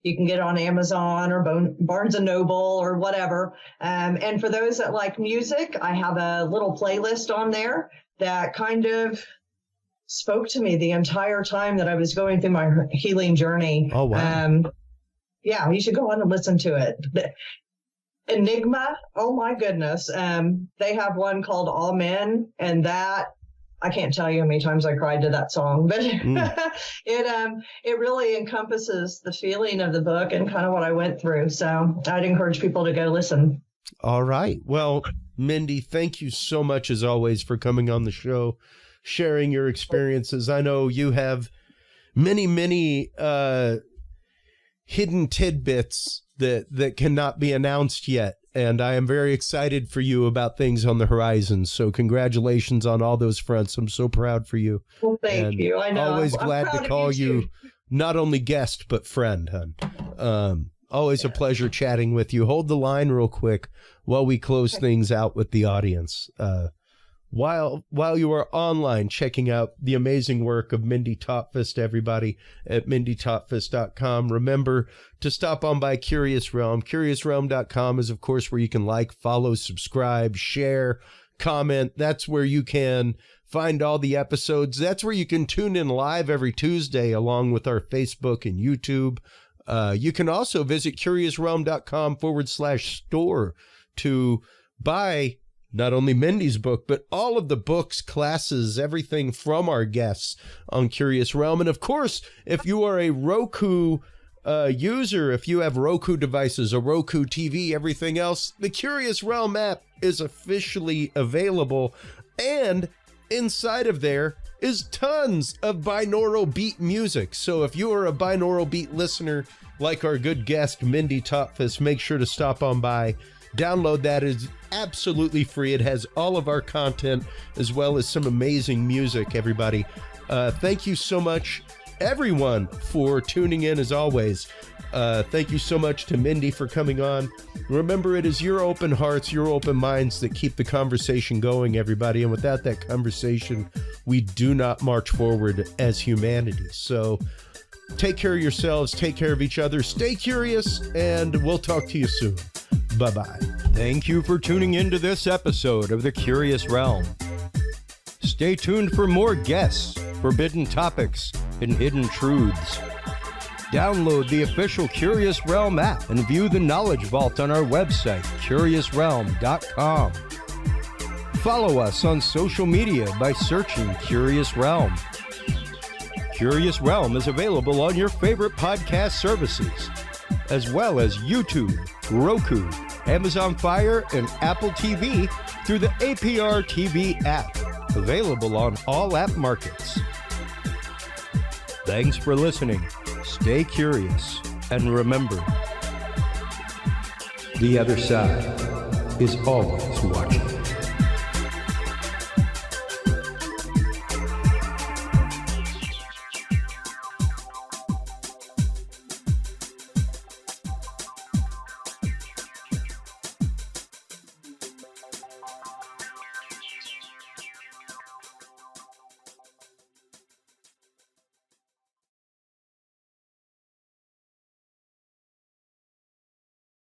you can get it on Amazon or Barnes & Noble or whatever. And for those that like music, I have a little playlist on there that kind of spoke to me the entire time that I was going through my healing journey. Oh, wow. Yeah, you should go on and listen to it. Enigma, oh my goodness. They have one called Amen, and that, I can't tell you how many times I cried to that song, but it really encompasses the feeling of the book and kind of what I went through. So I'd encourage people to go listen. All right. Well, Mindy, thank you so much as always for coming on the show, sharing your experiences. I know you have many hidden tidbits that cannot be announced yet. And I am very excited for you about things on the horizon. So congratulations on all those fronts. I'm so proud for you. Well, thank you. I know. Always glad to call you not only guest, but friend, hon. Always a pleasure chatting with you. Hold the line real quick while we close things out with the audience. While you are online checking out the amazing work of Mindy Tautfest, everybody, at mindytautfest.com, remember to stop on by Curious Realm. CuriousRealm.com is, of course, where you can like, follow, subscribe, share, comment. That's where you can find all the episodes. That's where you can tune in live every Tuesday, along with our Facebook and YouTube. You can also visit CuriousRealm.com/store to buy not only Mindy's book, but all of the books, classes, everything from our guests on Curious Realm. And of course, if you are a Roku user, if you have Roku devices, a Roku TV, everything else, the Curious Realm app is officially available. And inside of there is tons of binaural beat music. So if you are a binaural beat listener, like our good guest, Mindy Tautfest, make sure to stop on by. Download that. Is absolutely free. It has all of our content as well as some amazing music, everybody. Thank you so much, everyone, for tuning in as always. Thank you so much to Mindy for coming on. Remember, it is your open hearts, your open minds that keep the conversation going, everybody. And without that conversation, we do not march forward as humanity. So take care of yourselves, take care of each other, stay curious, and we'll talk to you soon. Bye-bye. Thank you for tuning into this episode of The Curious Realm. Stay tuned for more guests, forbidden topics, and hidden truths. Download the official Curious Realm app and view the Knowledge Vault on our website, CuriousRealm.com. Follow us on social media by searching Curious Realm. Curious Realm is available on your favorite podcast services, as well as YouTube, Roku, Amazon Fire, and Apple TV through the AARO TV app, available on all app markets. Thanks for listening. Stay curious, and remember, the other side is always watching.